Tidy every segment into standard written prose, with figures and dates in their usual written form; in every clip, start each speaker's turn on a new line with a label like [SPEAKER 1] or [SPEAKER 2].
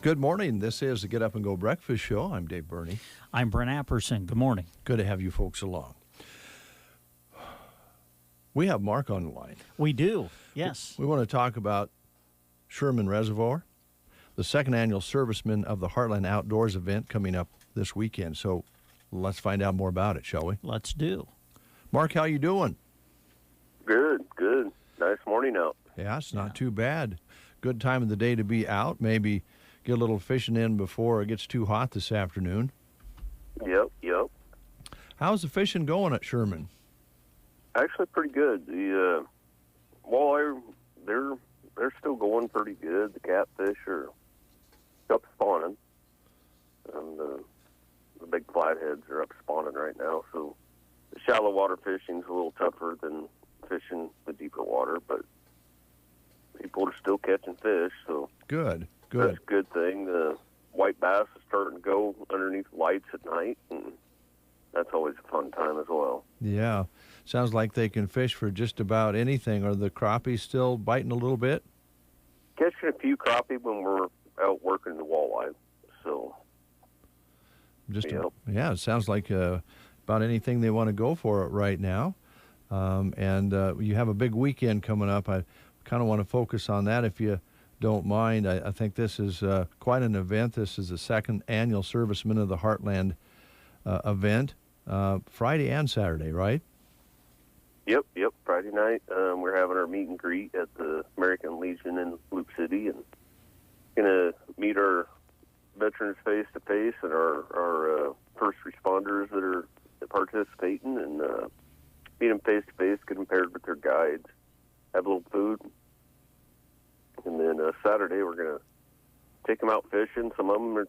[SPEAKER 1] Good morning. This is the Get Up and Go Breakfast Show. I'm Dave Burney.
[SPEAKER 2] I'm Brent Apperson. Good morning.
[SPEAKER 1] Good to have you folks along. We have Mark on the line.
[SPEAKER 2] We do, yes.
[SPEAKER 1] We want to talk about Sherman Reservoir, the second annual Servicemen of the Heartland Outdoors event coming up this weekend. So let's find out more about it, shall we?
[SPEAKER 2] Let's do.
[SPEAKER 1] Mark, how you doing?
[SPEAKER 3] Good. Nice morning out.
[SPEAKER 1] Yeah, it's not too bad. Good time of the day to be out. Maybe get a little fishing in before it gets too hot this afternoon.
[SPEAKER 3] Yep.
[SPEAKER 1] How's the fishing going at Sherman?
[SPEAKER 3] Actually, pretty good. The walleye, they're still going pretty good. The catfish are up spawning, and the big flatheads are up spawning right now. So the shallow water fishing's a little tougher than fishing the deeper water, but people are still catching fish. So
[SPEAKER 1] Good.
[SPEAKER 3] that's a good thing. The white bass is starting to go underneath lights at night, and that's always a fun time as well.
[SPEAKER 1] Yeah. Sounds like they can fish for just about anything. Are the crappies still biting a little bit?
[SPEAKER 3] Catching a few crappie when we're out working the walleye. So,
[SPEAKER 1] Yeah, it sounds like about anything they want to go for it right now. And you have a big weekend coming up. I kind of want to focus on that if you don't mind. I think this is quite an event. This is the second annual Servicemen of the Heartland event, Friday and Saturday, right?
[SPEAKER 3] Yep. Friday night, we're having our meet and greet at the American Legion in Loop City, and gonna meet our veterans face to face and our first responders that are participating, and meet them face to face, get them paired with their guides, have a little food, and then Saturday we're gonna take them out fishing. Some of them are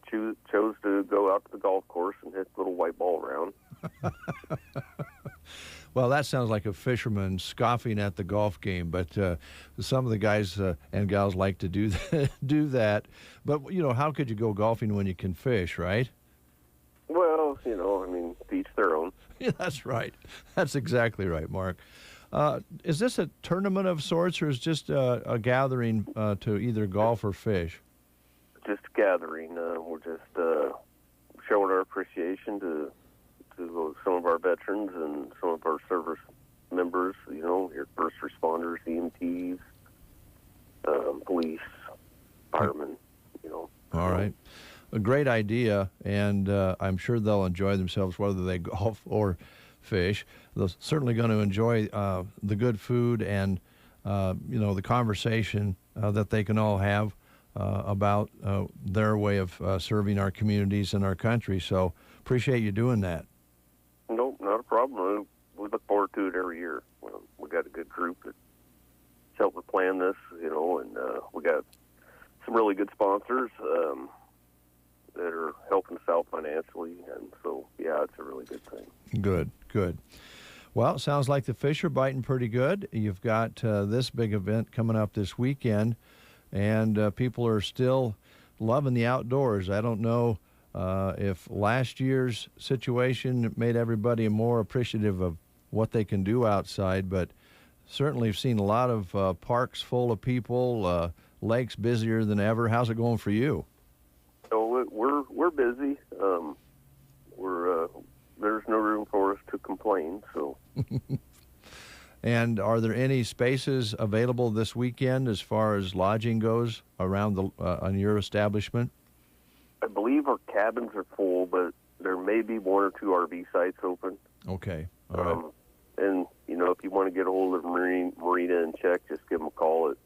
[SPEAKER 3] chose to go out to the golf course and hit the little white ball around.
[SPEAKER 1] Well, that sounds like a fisherman scoffing at the golf game, but some of the guys and gals like to do that. But, how could you go golfing when you can fish, right?
[SPEAKER 3] Well, to each their own.
[SPEAKER 1] Yeah, that's right. That's exactly right, Mark. Is this a tournament of sorts, or is it just a gathering to either golf or fish?
[SPEAKER 3] Just a gathering. We're just showing our appreciation to some of our veterans and some of our service members, your first responders, EMTs, police, firemen,
[SPEAKER 1] All right. A great idea, and I'm sure they'll enjoy themselves whether they golf or fish. They're certainly going to enjoy the good food and, the conversation that they can all have about their way of serving our communities and our country. So appreciate you doing that.
[SPEAKER 3] Nope, not a problem. We look forward to it every year. We got a good group that's helping plan this, and we got some really good sponsors that are helping us out financially, and so, yeah, it's a really good thing.
[SPEAKER 1] Good. Well, it sounds like the fish are biting pretty good. You've got this big event coming up this weekend, and people are still loving the outdoors. I don't know if last year's situation made everybody more appreciative of what they can do outside, but certainly we've seen a lot of parks full of people, lakes busier than ever. How's it going for you?
[SPEAKER 3] So we're busy. There's no room for us to complain. So.
[SPEAKER 1] And are there any spaces available this weekend as far as lodging goes around on your establishment?
[SPEAKER 3] I believe our cabins are full, but there may be one or two RV sites open.
[SPEAKER 1] Okay. All right.
[SPEAKER 3] And, if you want to get a hold of the marina and check, just give them a call at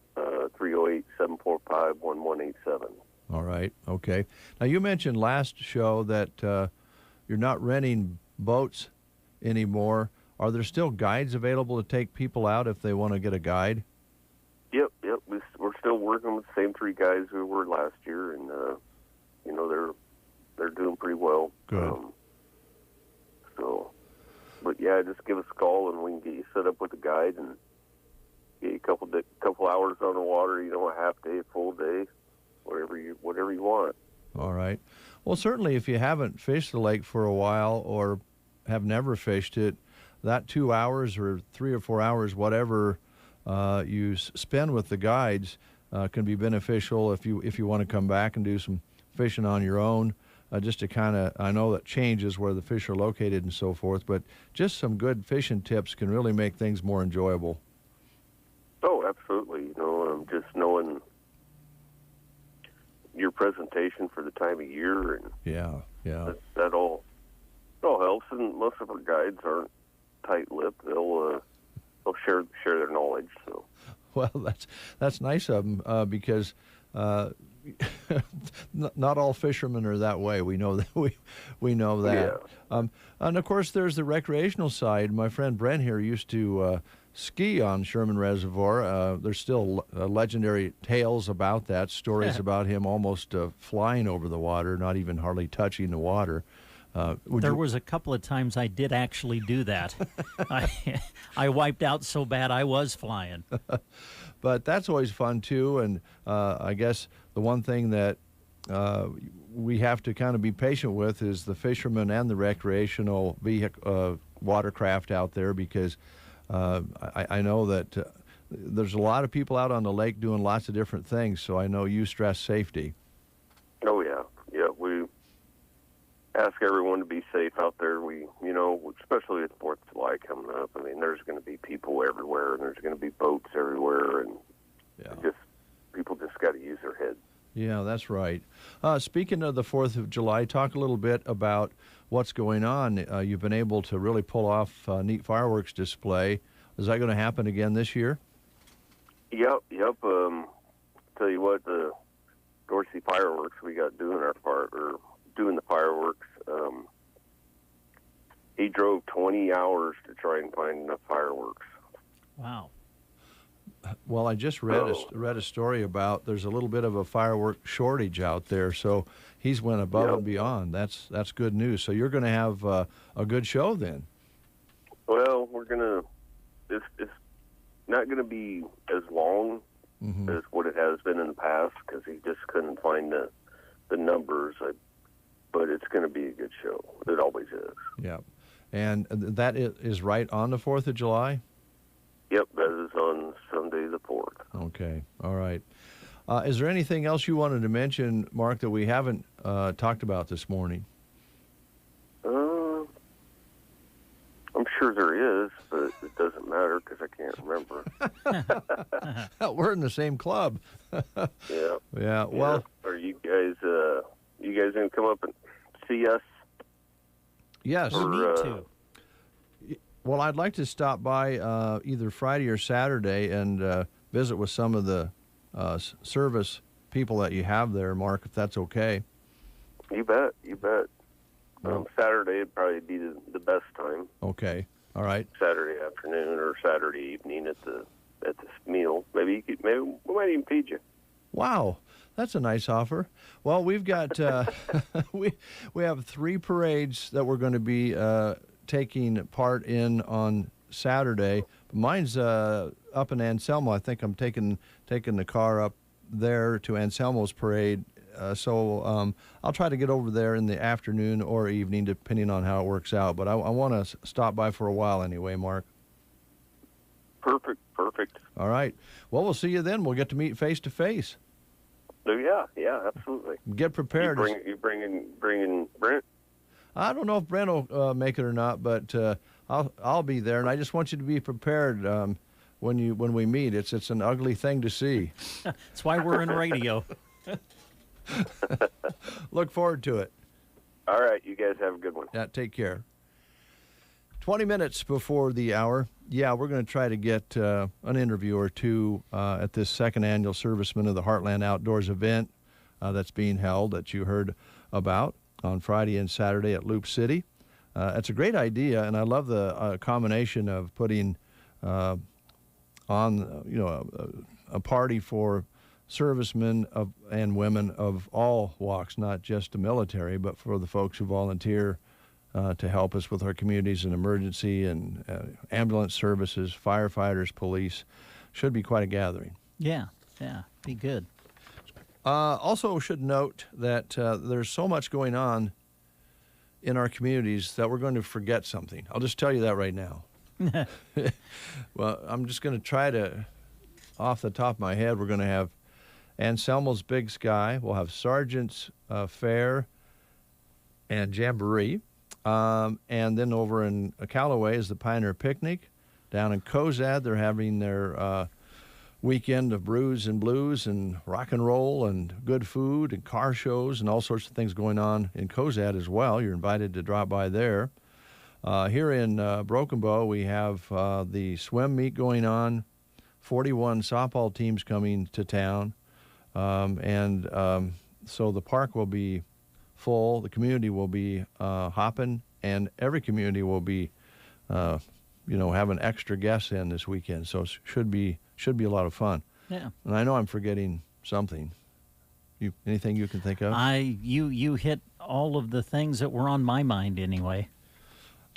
[SPEAKER 3] 308-745-1187.
[SPEAKER 1] All right. Okay. Now, you mentioned last show that you're not renting boats anymore. Are there still guides available to take people out if they want to get a guide?
[SPEAKER 3] Yep. We're still working with the same 3 guys we were last year, and they're doing pretty well.
[SPEAKER 1] Good.
[SPEAKER 3] But yeah, just give us a call and we can get you set up with a guide and get you a couple hours on the water. A half day, a full day, whatever you want.
[SPEAKER 1] All right. Well, certainly if you haven't fished the lake for a while or have never fished it, that 2 hours or 3 or 4 hours, whatever you spend with the guides, can be beneficial if you want to come back and do some fishing on your own. Just to kind of, I know that changes where the fish are located and so forth, but just some good fishing tips can really make things more enjoyable.
[SPEAKER 3] Oh, absolutely. Just knowing your presentation for the time of year, and that all helps. And most of our guides aren't tight-lipped; they'll share their knowledge. So,
[SPEAKER 1] well, that's nice of them because. Not all fishermen are that way. We know that. We know that.
[SPEAKER 3] Yeah.
[SPEAKER 1] And of course, there's the recreational side. My friend Brent here used to ski on Sherman Reservoir. There's still legendary tales about that. Stories about him almost flying over the water, not even hardly touching the water.
[SPEAKER 2] There was a couple of times I did actually do that. I wiped out so bad I was flying.
[SPEAKER 1] But that's always fun too, and I guess the one thing that we have to kind of be patient with is the fishermen and the recreational watercraft out there, because I know that there's a lot of people out on the lake doing lots of different things, so I know you stress safety.
[SPEAKER 3] Oh, yeah. We ask everyone to be safe out there. We, especially with 4th of July coming up, I mean, there's going to be people everywhere, and there's going to be boats everywhere, and people just got to use their head.
[SPEAKER 1] Yeah, that's right. Speaking of the 4th of July, talk a little bit about what's going on. You've been able to really pull off a neat fireworks display. Is that going to happen again this year?
[SPEAKER 3] Yep. Tell you what, the Dorsey Fireworks we got doing the fireworks. He drove 20 hours to try and find enough fireworks.
[SPEAKER 2] Wow.
[SPEAKER 1] Well, I just read a story about there's a little bit of a firework shortage out there, so he's went above and beyond. That's good news. So you're going to have a good show then.
[SPEAKER 3] Well, it's not going to be as long as what it has been in the past, because he just couldn't find the numbers. But it's going to be a good show. It always is.
[SPEAKER 1] Yeah. And that is right on the 4th of July?
[SPEAKER 3] Yep, that is on Sunday the 4th.
[SPEAKER 1] Okay, all right. Is there anything else you wanted to mention, Mark, that we haven't talked about this morning?
[SPEAKER 3] I'm sure there is, but it doesn't matter because I can't remember.
[SPEAKER 1] We're in the same club.
[SPEAKER 3] Yeah.
[SPEAKER 1] Yeah, well.
[SPEAKER 3] Yeah. Are you guys going to come up and see us?
[SPEAKER 1] Yes.
[SPEAKER 2] We need to.
[SPEAKER 1] Well, I'd like to stop by either Friday or Saturday and visit with some of the service people that you have there, Mark, if that's okay.
[SPEAKER 3] You bet. Saturday would probably be the best time.
[SPEAKER 1] Okay. All right.
[SPEAKER 3] Saturday afternoon or Saturday evening at the meal. Maybe we might even feed you.
[SPEAKER 1] Wow. That's a nice offer. Well, we've got we have 3 parades that we're going to be taking part in on Saturday. Mine's up in Anselmo. I think I'm taking the car up there to Anselmo's parade. So I'll try to get over there in the afternoon or evening, depending on how it works out. But I want to stop by for a while anyway, Mark.
[SPEAKER 3] Perfect.
[SPEAKER 1] All right. Well, we'll see you then. We'll get to meet face to face.
[SPEAKER 3] Yeah, absolutely.
[SPEAKER 1] Get prepared.
[SPEAKER 3] You bringing Brent?
[SPEAKER 1] I don't know if Brent will make it or not, but I'll be there, and I just want you to be prepared when we meet. It's an ugly thing to see.
[SPEAKER 2] That's why we're in radio.
[SPEAKER 1] Look forward to it.
[SPEAKER 3] All right, you guys have a good one.
[SPEAKER 1] Yeah, take care. 20 minutes before the hour. Yeah, we're going to try to get an interview or two at this second annual Servicemen of the Heartland Outdoors event that's being held that you heard about. on Friday and Saturday at Loop City. It's a great idea, and I love the combination of putting a party for servicemen and women of all walks, not just the military, but for the folks who volunteer to help us with our communities in emergency and ambulance services, firefighters, police. Should be quite a gathering.
[SPEAKER 2] Yeah, be good.
[SPEAKER 1] Also should note that there's so much going on in our communities that we're going to forget something. I'll just tell you that right now. Well, I'm just going to try to, off the top of my head, we're going to have Anselmo's Big Sky. We'll have Sergeant's Fair and Jamboree. And then over in Callaway is the Pioneer Picnic. Down in Cozad, they're having their weekend of brews and blues and rock and roll and good food and car shows and all sorts of things going on in Cozad as well. You're invited to drop by there. Here in Broken Bow, we have the swim meet going on, 41 softball teams coming to town. So the park will be full, the community will be hopping, and every community will be, having extra guests in this weekend. So it should be a lot of fun.
[SPEAKER 2] Yeah.
[SPEAKER 1] And I know I'm forgetting something. Anything you can think of?
[SPEAKER 2] You hit all of the things that were on my mind anyway.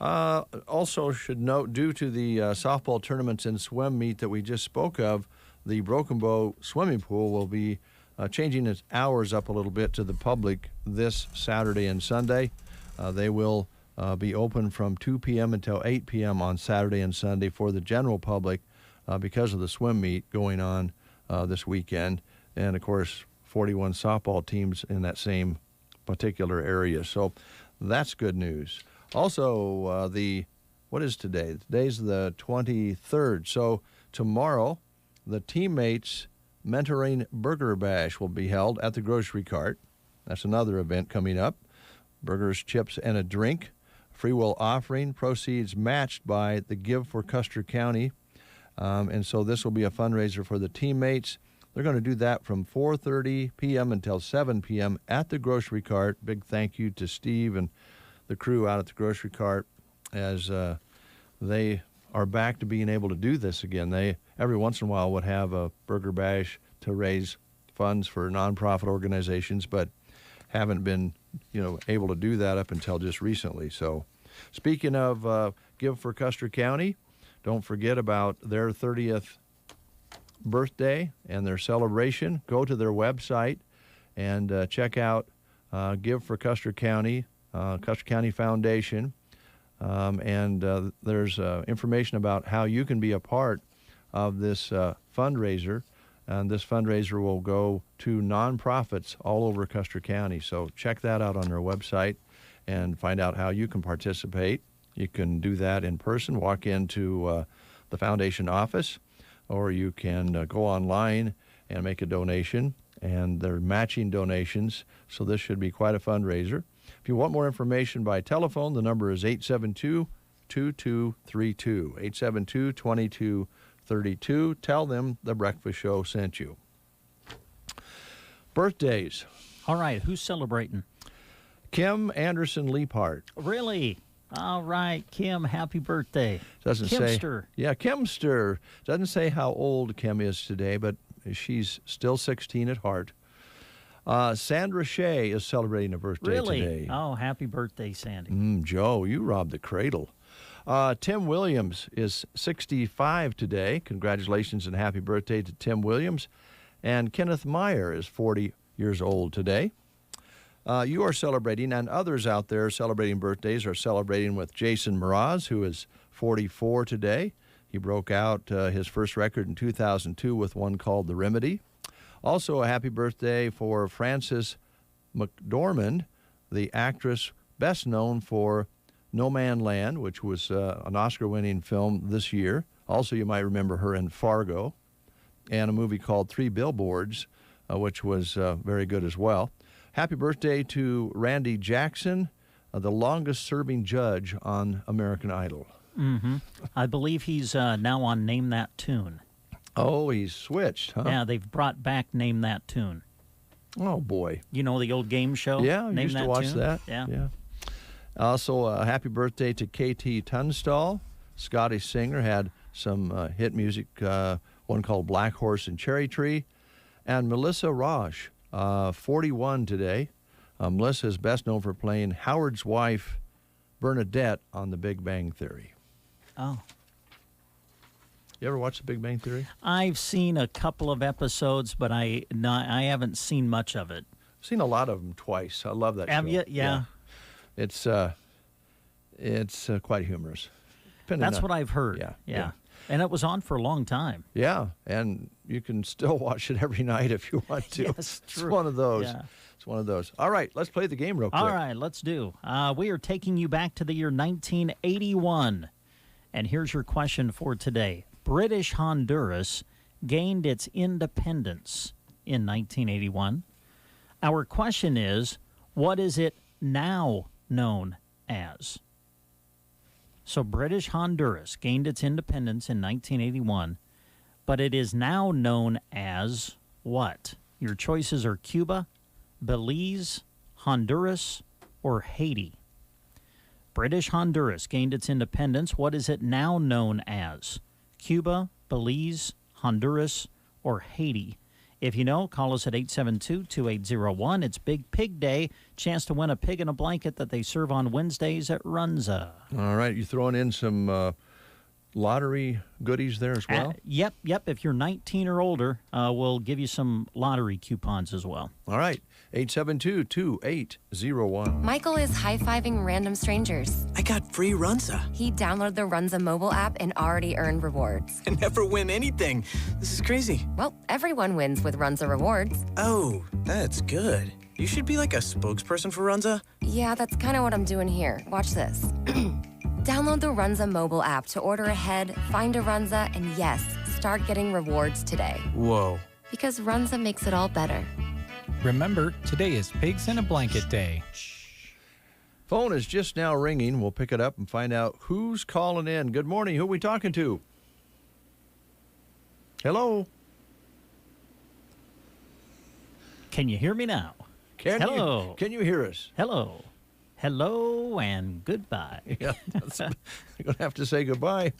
[SPEAKER 1] Also should note, due to the softball tournaments and swim meet that we just spoke of, the Broken Bow swimming pool will be changing its hours up a little bit to the public this Saturday and Sunday. They will be open from 2 p.m. until 8 p.m. on Saturday and Sunday for the general public because of the swim meet going on this weekend. And, of course, 41 softball teams in that same particular area. So that's good news. Also, what is today? Today's the 23rd. So tomorrow, the Teammates Mentoring Burger Bash will be held at the Grocery Cart. That's another event coming up. Burgers, chips, and a drink. Free will offering, proceeds matched by the Give for Custer County. And so this will be a fundraiser for the Teammates. They're going to do that from 4:30 p.m. until 7 p.m. at the Grocery Cart. Big thank you to Steve and the crew out at the Grocery Cart as they are back to being able to do this again. They every once in a while would have a burger bash to raise funds for nonprofit organizations, but haven't been able to do that up until just recently. So speaking of Give for Custer County, don't forget about their 30th birthday and their celebration. Go to their website and check out Give for Custer County, Custer County Foundation, and there's information about how you can be a part of this fundraiser, and this fundraiser will go to nonprofits all over Custer County. So check that out on their website and find out how you can participate. You can do that in person, walk into the foundation office, or you can go online and make a donation, and they're matching donations, so this should be quite a fundraiser. If you want more information by telephone, the number is 872-2232, 872-2232. Tell them The Breakfast Show sent you. Birthdays.
[SPEAKER 2] All right, who's celebrating?
[SPEAKER 1] Kim Anderson Leaphart.
[SPEAKER 2] Really? All right, Kim, happy birthday.
[SPEAKER 1] Doesn't
[SPEAKER 2] Kimster.
[SPEAKER 1] say. Yeah, Kimster. Doesn't say how old Kim is today, but she's still 16 at heart. Sandra Shea is celebrating a birthday
[SPEAKER 2] really?
[SPEAKER 1] today.
[SPEAKER 2] Oh, happy birthday, Sandy.
[SPEAKER 1] Joe, you robbed the cradle. Tim Williams is 65 today. Congratulations and happy birthday to Tim Williams. And Kenneth Meyer is 40 years old today. You are celebrating, and others out there celebrating birthdays are celebrating with Jason Mraz, who is 44 today. He broke out his first record in 2002 with one called The Remedy. Also, a happy birthday for Frances McDormand, the actress best known for No Man Land, which was an Oscar-winning film this year. Also, you might remember her in Fargo, and a movie called Three Billboards, which was very good as well. Happy birthday to Randy Jackson, the longest-serving judge on American Idol.
[SPEAKER 2] Mm-hmm. I believe he's now on Name That Tune.
[SPEAKER 1] Oh, he's switched, huh?
[SPEAKER 2] Yeah, they've brought back Name That Tune.
[SPEAKER 1] Oh, boy.
[SPEAKER 2] You know the old game show?
[SPEAKER 1] Yeah, I
[SPEAKER 2] Name
[SPEAKER 1] used to
[SPEAKER 2] that
[SPEAKER 1] watch
[SPEAKER 2] tune?
[SPEAKER 1] that.
[SPEAKER 2] Yeah.
[SPEAKER 1] Also, happy birthday to KT Tunstall. Scottish singer, had some hit music, one called Black Horse and Cherry Tree. And Melissa Rauch, 41 today. Melissa is best known for playing Howard's wife, Bernadette, on The Big Bang Theory.
[SPEAKER 2] Oh.
[SPEAKER 1] You ever watch The Big Bang Theory?
[SPEAKER 2] I've seen a couple of episodes, but I haven't seen much of it.
[SPEAKER 1] I've seen a lot of them twice. I love that show.
[SPEAKER 2] Have you? Yeah.
[SPEAKER 1] It's quite humorous.
[SPEAKER 2] That's what I've heard.
[SPEAKER 1] Yeah.
[SPEAKER 2] And it was on for a long time.
[SPEAKER 1] Yeah, and you can still watch it every night if you want to.
[SPEAKER 2] Yes, true.
[SPEAKER 1] It's one of those.
[SPEAKER 2] Yeah.
[SPEAKER 1] It's one of those. All right, let's play the game real quick.
[SPEAKER 2] All right, let's do. We are taking you back to the year 1981. And here's your question for today. British Honduras gained its independence in 1981. Our question is, what is it now known as? So British Honduras gained its independence in 1981, but it is now known as what? Your choices are Cuba, Belize, Honduras, or Haiti. British Honduras gained its independence. What is it now known as? Cuba, Belize, Honduras, or Haiti? If you know, call us at 872-2801. It's Big Pig Day. Chance to win a pig in a blanket that they serve on Wednesdays at Runza.
[SPEAKER 1] All right, you throwing in some lottery goodies there as well?
[SPEAKER 2] Yep. If you're 19 or older, we'll give you some lottery coupons as well.
[SPEAKER 1] All right, 872-2801.
[SPEAKER 4] Michael is high-fiving random strangers.
[SPEAKER 5] I got free Runza.
[SPEAKER 4] He downloaded the Runza mobile app and already earned rewards.
[SPEAKER 5] I never win anything. This is crazy.
[SPEAKER 4] Well, everyone wins with Runza rewards.
[SPEAKER 5] Oh, that's good. You should be like a spokesperson for Runza.
[SPEAKER 4] Yeah, that's kind of what I'm doing here. Watch this. Download the Runza mobile app to order ahead, find a Runza, and yes, start getting rewards today.
[SPEAKER 5] Whoa.
[SPEAKER 4] Because Runza makes it all better.
[SPEAKER 6] Remember, today is Pigs in a Blanket Day.
[SPEAKER 1] Phone is just now ringing. We'll pick it up and find out who's calling in. Good morning. Who are we talking to? Hello?
[SPEAKER 2] Can you hear me now? Hello.
[SPEAKER 1] Can you hear us?
[SPEAKER 2] Hello. Hello and goodbye.
[SPEAKER 1] Yeah, I'm going to have to say goodbye.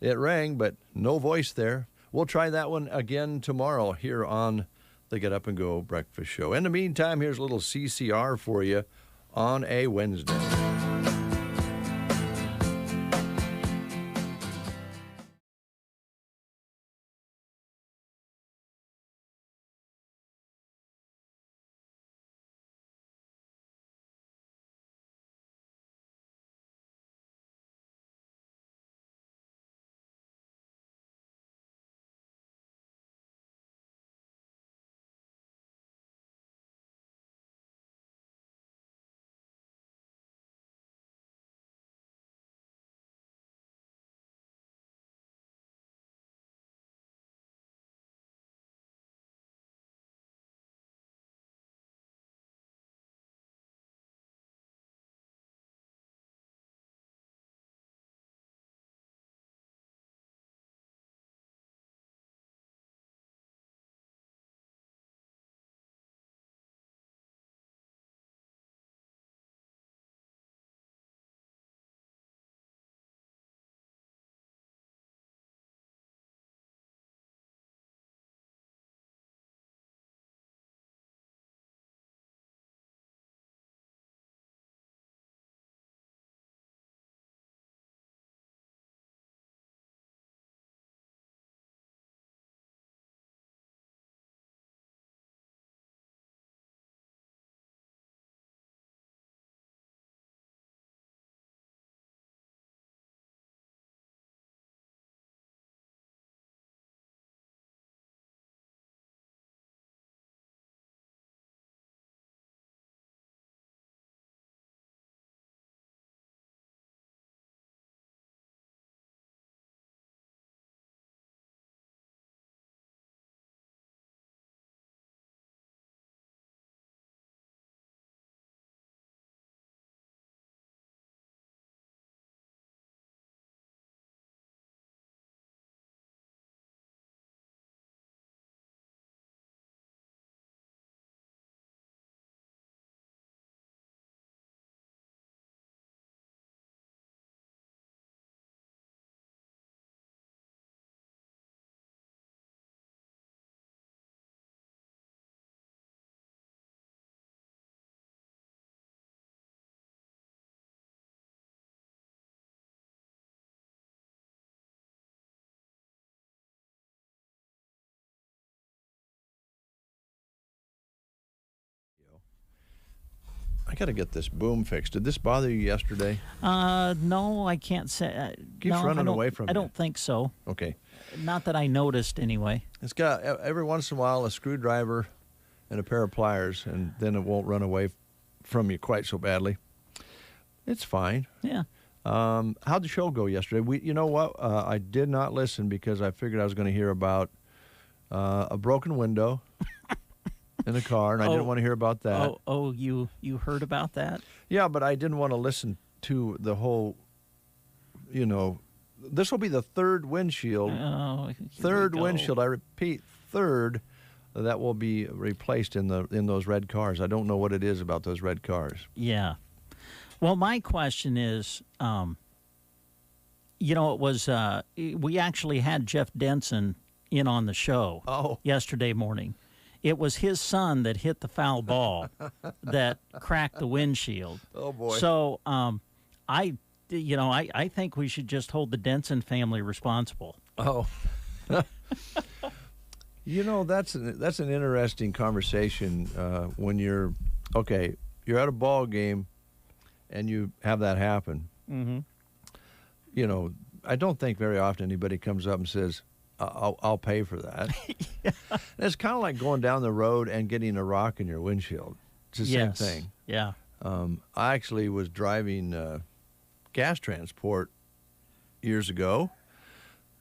[SPEAKER 1] It rang, but no voice there. We'll try that one again tomorrow here on the Get Up and Go Breakfast Show. In the meantime, here's a little CCR for you on a Wednesday. got to get this boom fixed. Did this bother you yesterday?
[SPEAKER 2] No, I can't say.
[SPEAKER 1] Keeps
[SPEAKER 2] no,
[SPEAKER 1] running away from
[SPEAKER 2] I
[SPEAKER 1] you.
[SPEAKER 2] don't think so.
[SPEAKER 1] Okay.
[SPEAKER 2] Not that I noticed, anyway.
[SPEAKER 1] It's got every once in a while a screwdriver and a pair of pliers, and then it won't run away from you quite so badly. It's fine.
[SPEAKER 2] Yeah.
[SPEAKER 1] How'd the show go yesterday? You know what? I did not listen because I figured I was going to hear about a broken window in the car, and I didn't want to hear about that.
[SPEAKER 2] You heard about that?
[SPEAKER 1] Yeah, but I didn't want to listen to the whole, this will be the third windshield.
[SPEAKER 2] Oh, here
[SPEAKER 1] Third
[SPEAKER 2] we go.
[SPEAKER 1] windshield. I repeat, third that will be replaced in those red cars. I don't know what it is about those red cars.
[SPEAKER 2] Yeah. Well, my question is, it was we actually had Jeff Denson in on the show yesterday morning. It was his son that hit the foul ball that cracked the windshield. Oh boy! So I think we should just hold the Denson family responsible.
[SPEAKER 1] Oh. That's an interesting conversation when you're at a ball game and you have that happen. Mm-hmm. I don't think very often anybody comes up and says, I'll pay for that. Yeah. It's kind of like going down the road and getting a rock in your windshield. It's the same thing.
[SPEAKER 2] Yeah.
[SPEAKER 1] I actually was driving gas transport years ago,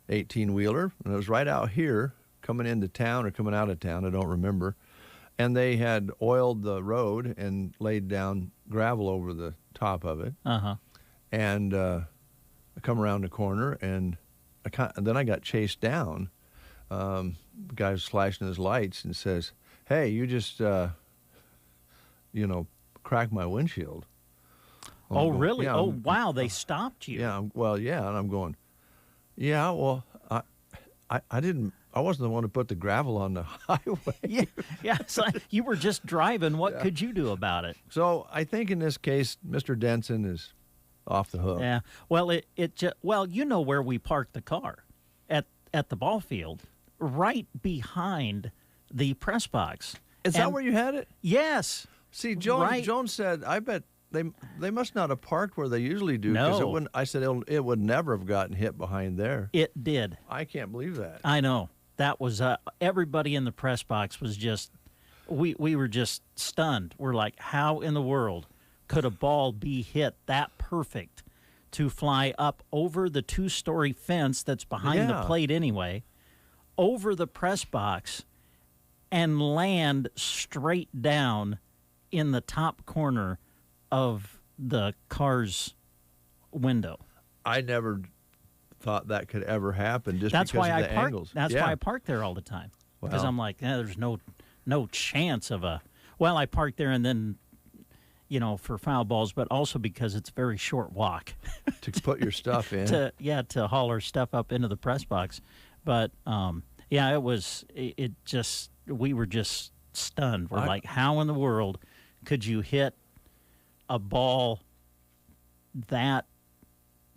[SPEAKER 1] 18-wheeler, and it was right out here coming into town or coming out of town, I don't remember. And they had oiled the road and laid down gravel over the top of it. Uh-huh. And I come around the corner, and then I got chased down. The guy was flashing his lights and says, "Hey, you just, cracked my windshield."
[SPEAKER 2] Oh, really?
[SPEAKER 1] Yeah,
[SPEAKER 2] wow, they stopped you.
[SPEAKER 1] Yeah, and I'm going, yeah, well, I wasn't the one who put the gravel on the highway.
[SPEAKER 2] Yeah. So you were just driving. What could you do about it?
[SPEAKER 1] So I think in this case, Mr. Denson is off the hook.
[SPEAKER 2] Yeah. Well, you know where we parked the car at the ball field, right behind the press box.
[SPEAKER 1] Is that where you had it?
[SPEAKER 2] Yes.
[SPEAKER 1] See, Joan said, I bet they must not have parked where they usually do.
[SPEAKER 2] No.
[SPEAKER 1] I said it would never have gotten hit behind there.
[SPEAKER 2] It did.
[SPEAKER 1] I can't believe that.
[SPEAKER 2] I know. That was everybody in the press box was just we were just stunned. We're like, how in the world could a ball be hit that perfect to fly up over the 2-story fence that's behind the plate anyway, over the press box, and land straight down in the top corner of the car's window?
[SPEAKER 1] I never thought that could ever happen just
[SPEAKER 2] that's
[SPEAKER 1] because
[SPEAKER 2] why
[SPEAKER 1] of the angles.
[SPEAKER 2] That's why I park there all the time. Because I'm like, there's no chance of a... Well, I park there and then, for foul balls, but also because it's a very short walk.
[SPEAKER 1] To put your stuff in.
[SPEAKER 2] to haul our stuff up into the press box. But, we were just stunned. We're like, how in the world could you hit a ball that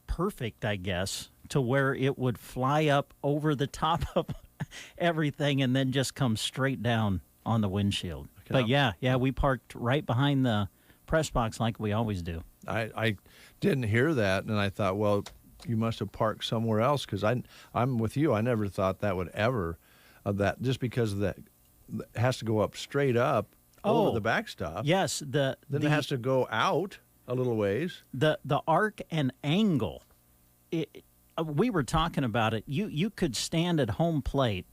[SPEAKER 2] perfect, I guess, to where it would fly up over the top of everything and then just come straight down on the windshield? But we parked right behind the press box like we always do.
[SPEAKER 1] I didn't hear that, and I thought, well, you must have parked somewhere else, because I'm with you. I never thought that would ever, that just because of that, it has to go up straight up over the backstop.
[SPEAKER 2] Yes.
[SPEAKER 1] Then it has to go out a little ways.
[SPEAKER 2] The arc and angle, we were talking about it. You could stand at home plate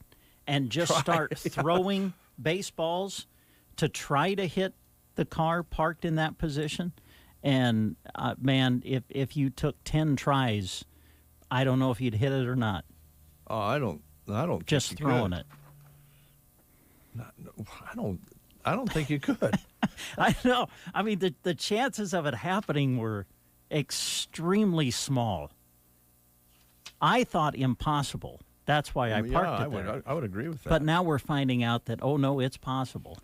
[SPEAKER 2] and just start throwing baseballs to try to hit the car parked in that position. And, man, if you took 10 tries, I don't know if you'd hit it or not.
[SPEAKER 1] Oh, I don't
[SPEAKER 2] just
[SPEAKER 1] think you
[SPEAKER 2] throwing
[SPEAKER 1] could.
[SPEAKER 2] it.
[SPEAKER 1] I don't think you could.
[SPEAKER 2] I know. I mean, the chances of it happening were extremely small. I thought impossible. That's why I parked it there.
[SPEAKER 1] I would agree with that.
[SPEAKER 2] But now we're finding out that, no, it's possible.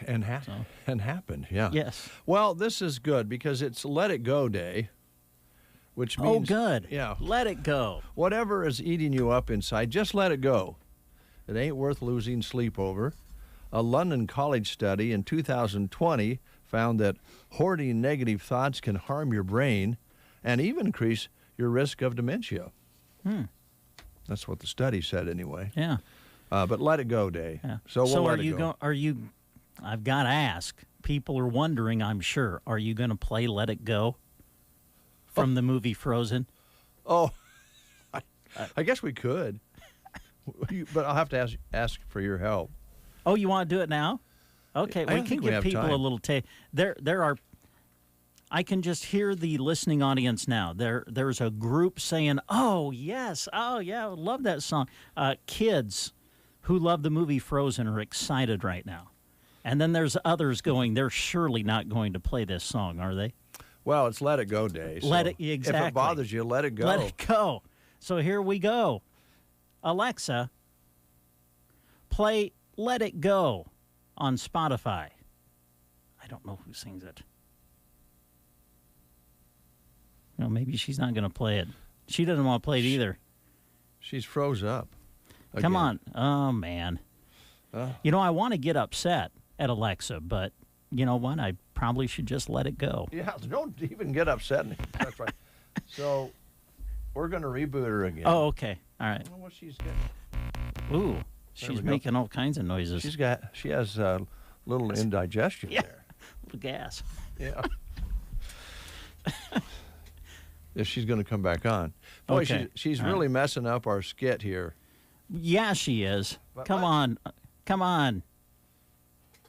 [SPEAKER 1] And happened, yeah.
[SPEAKER 2] Yes.
[SPEAKER 1] Well, this is good because it's Let It Go Day, which means...
[SPEAKER 2] Oh, good.
[SPEAKER 1] Yeah.
[SPEAKER 2] Let it go.
[SPEAKER 1] Whatever is eating you up inside, just let it go. It ain't worth losing sleep over. A London college study in 2020 found that hoarding negative thoughts can harm your brain and even increase your risk of dementia. That's what the study said anyway.
[SPEAKER 2] Yeah.
[SPEAKER 1] But let it go day.
[SPEAKER 2] Yeah.
[SPEAKER 1] So we'll let
[SPEAKER 2] are
[SPEAKER 1] it
[SPEAKER 2] you
[SPEAKER 1] go.
[SPEAKER 2] Are you? I've got to ask. People are wondering. I'm sure. Are you going to play "Let It Go" from the movie Frozen?
[SPEAKER 1] Oh, I guess we could. But I'll have to ask for your help.
[SPEAKER 2] Oh, you want to do it now? Okay,
[SPEAKER 1] I
[SPEAKER 2] we
[SPEAKER 1] don't
[SPEAKER 2] can
[SPEAKER 1] think we
[SPEAKER 2] give
[SPEAKER 1] have
[SPEAKER 2] people
[SPEAKER 1] time.
[SPEAKER 2] a little taste. There are. I can just hear the listening audience now. There's a group saying, "Oh yes, oh yeah, I love that song." Kids who love the movie Frozen are excited right now, and then there's others going, "They're surely not going to play this song, are they?"
[SPEAKER 1] Well, it's let it go day.
[SPEAKER 2] Let
[SPEAKER 1] so
[SPEAKER 2] it exactly.
[SPEAKER 1] If it bothers you, let it go.
[SPEAKER 2] Let it go. So here we go. Alexa, play "Let It Go" on Spotify. I don't know who sings it. Maybe she's not going to play it. She doesn't want to play it either.
[SPEAKER 1] She's froze up.
[SPEAKER 2] Come
[SPEAKER 1] again.
[SPEAKER 2] on. Oh, man. I want to get upset at Alexa, but you know what? I probably should just let it go.
[SPEAKER 1] Yeah, don't even get upset. That's right. So we're going to reboot her again.
[SPEAKER 2] Oh, okay. All right.
[SPEAKER 1] I don't know what she's getting.
[SPEAKER 2] Ooh,
[SPEAKER 1] we
[SPEAKER 2] she's
[SPEAKER 1] go.
[SPEAKER 2] making all kinds of noises.
[SPEAKER 1] She has a little indigestion
[SPEAKER 2] Yeah.
[SPEAKER 1] there.
[SPEAKER 2] Little gas.
[SPEAKER 1] Yeah. If she's going to come back on. Boy,
[SPEAKER 2] Okay.
[SPEAKER 1] she's
[SPEAKER 2] All
[SPEAKER 1] really messing up our skit here.
[SPEAKER 2] Yeah, she is.
[SPEAKER 1] But
[SPEAKER 2] Come on. Come on.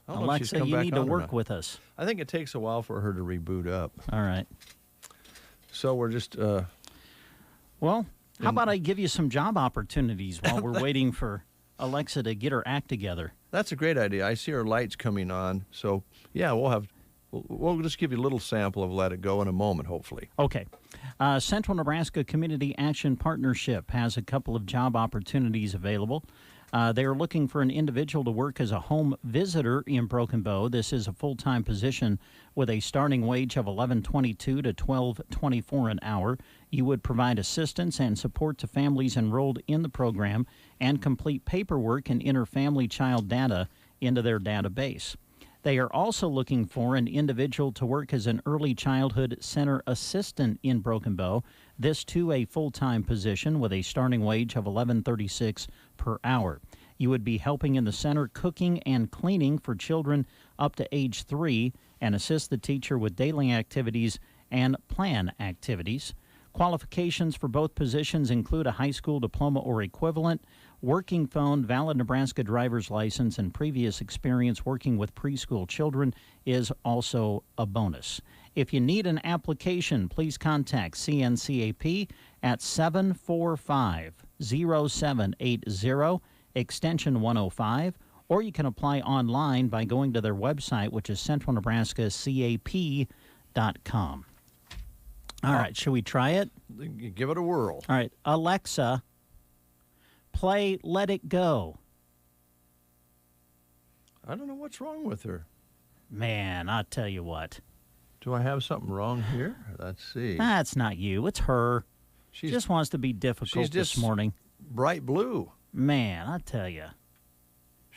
[SPEAKER 1] I don't know if she's
[SPEAKER 2] Alexa,
[SPEAKER 1] come
[SPEAKER 2] you
[SPEAKER 1] back
[SPEAKER 2] need to
[SPEAKER 1] on or
[SPEAKER 2] work
[SPEAKER 1] not.
[SPEAKER 2] with us.
[SPEAKER 1] I think it takes a while for her to reboot up.
[SPEAKER 2] All right.
[SPEAKER 1] So we're just...
[SPEAKER 2] Well, how about I give you some job opportunities while we're waiting for Alexa to get her act together?
[SPEAKER 1] That's a great idea. I see her lights coming on. So, yeah, we'll just give you a little sample of Let It Go in a moment, hopefully.
[SPEAKER 2] Okay. Central Nebraska Community Action Partnership has a couple of job opportunities available. They are looking for an individual to work as a home visitor in Broken Bow. This is a full-time position with a starting wage of $11.22 to $12.24 an hour. You would provide assistance and support to families enrolled in the program and complete paperwork and enter family child data into their database. They are also looking for an individual to work as an early childhood center assistant in Broken Bow. This too a full-time position with a starting wage of $11.36 per hour. You would be helping in the center cooking and cleaning for children up to age 3 and assist the teacher with daily activities and plan activities. Qualifications for both positions include a high school diploma or equivalent, working phone, valid Nebraska driver's license, and previous experience working with preschool children is also a bonus. If you need an application, please contact CNCAP at 745-0780, extension 105, or you can apply online by going to their website, which is centralnebraskacap.com. All right, should we try it?
[SPEAKER 1] Give it a whirl.
[SPEAKER 2] All right, Alexa, play Let It Go.
[SPEAKER 1] I don't know what's wrong with her.
[SPEAKER 2] Man, I'll tell you what.
[SPEAKER 1] Do I have something wrong here? Let's see.
[SPEAKER 2] That's not you. It's her. She
[SPEAKER 1] She's
[SPEAKER 2] just wants to be difficult
[SPEAKER 1] she's
[SPEAKER 2] this
[SPEAKER 1] just-
[SPEAKER 2] morning.
[SPEAKER 1] bright blue.
[SPEAKER 2] Man, I tell you.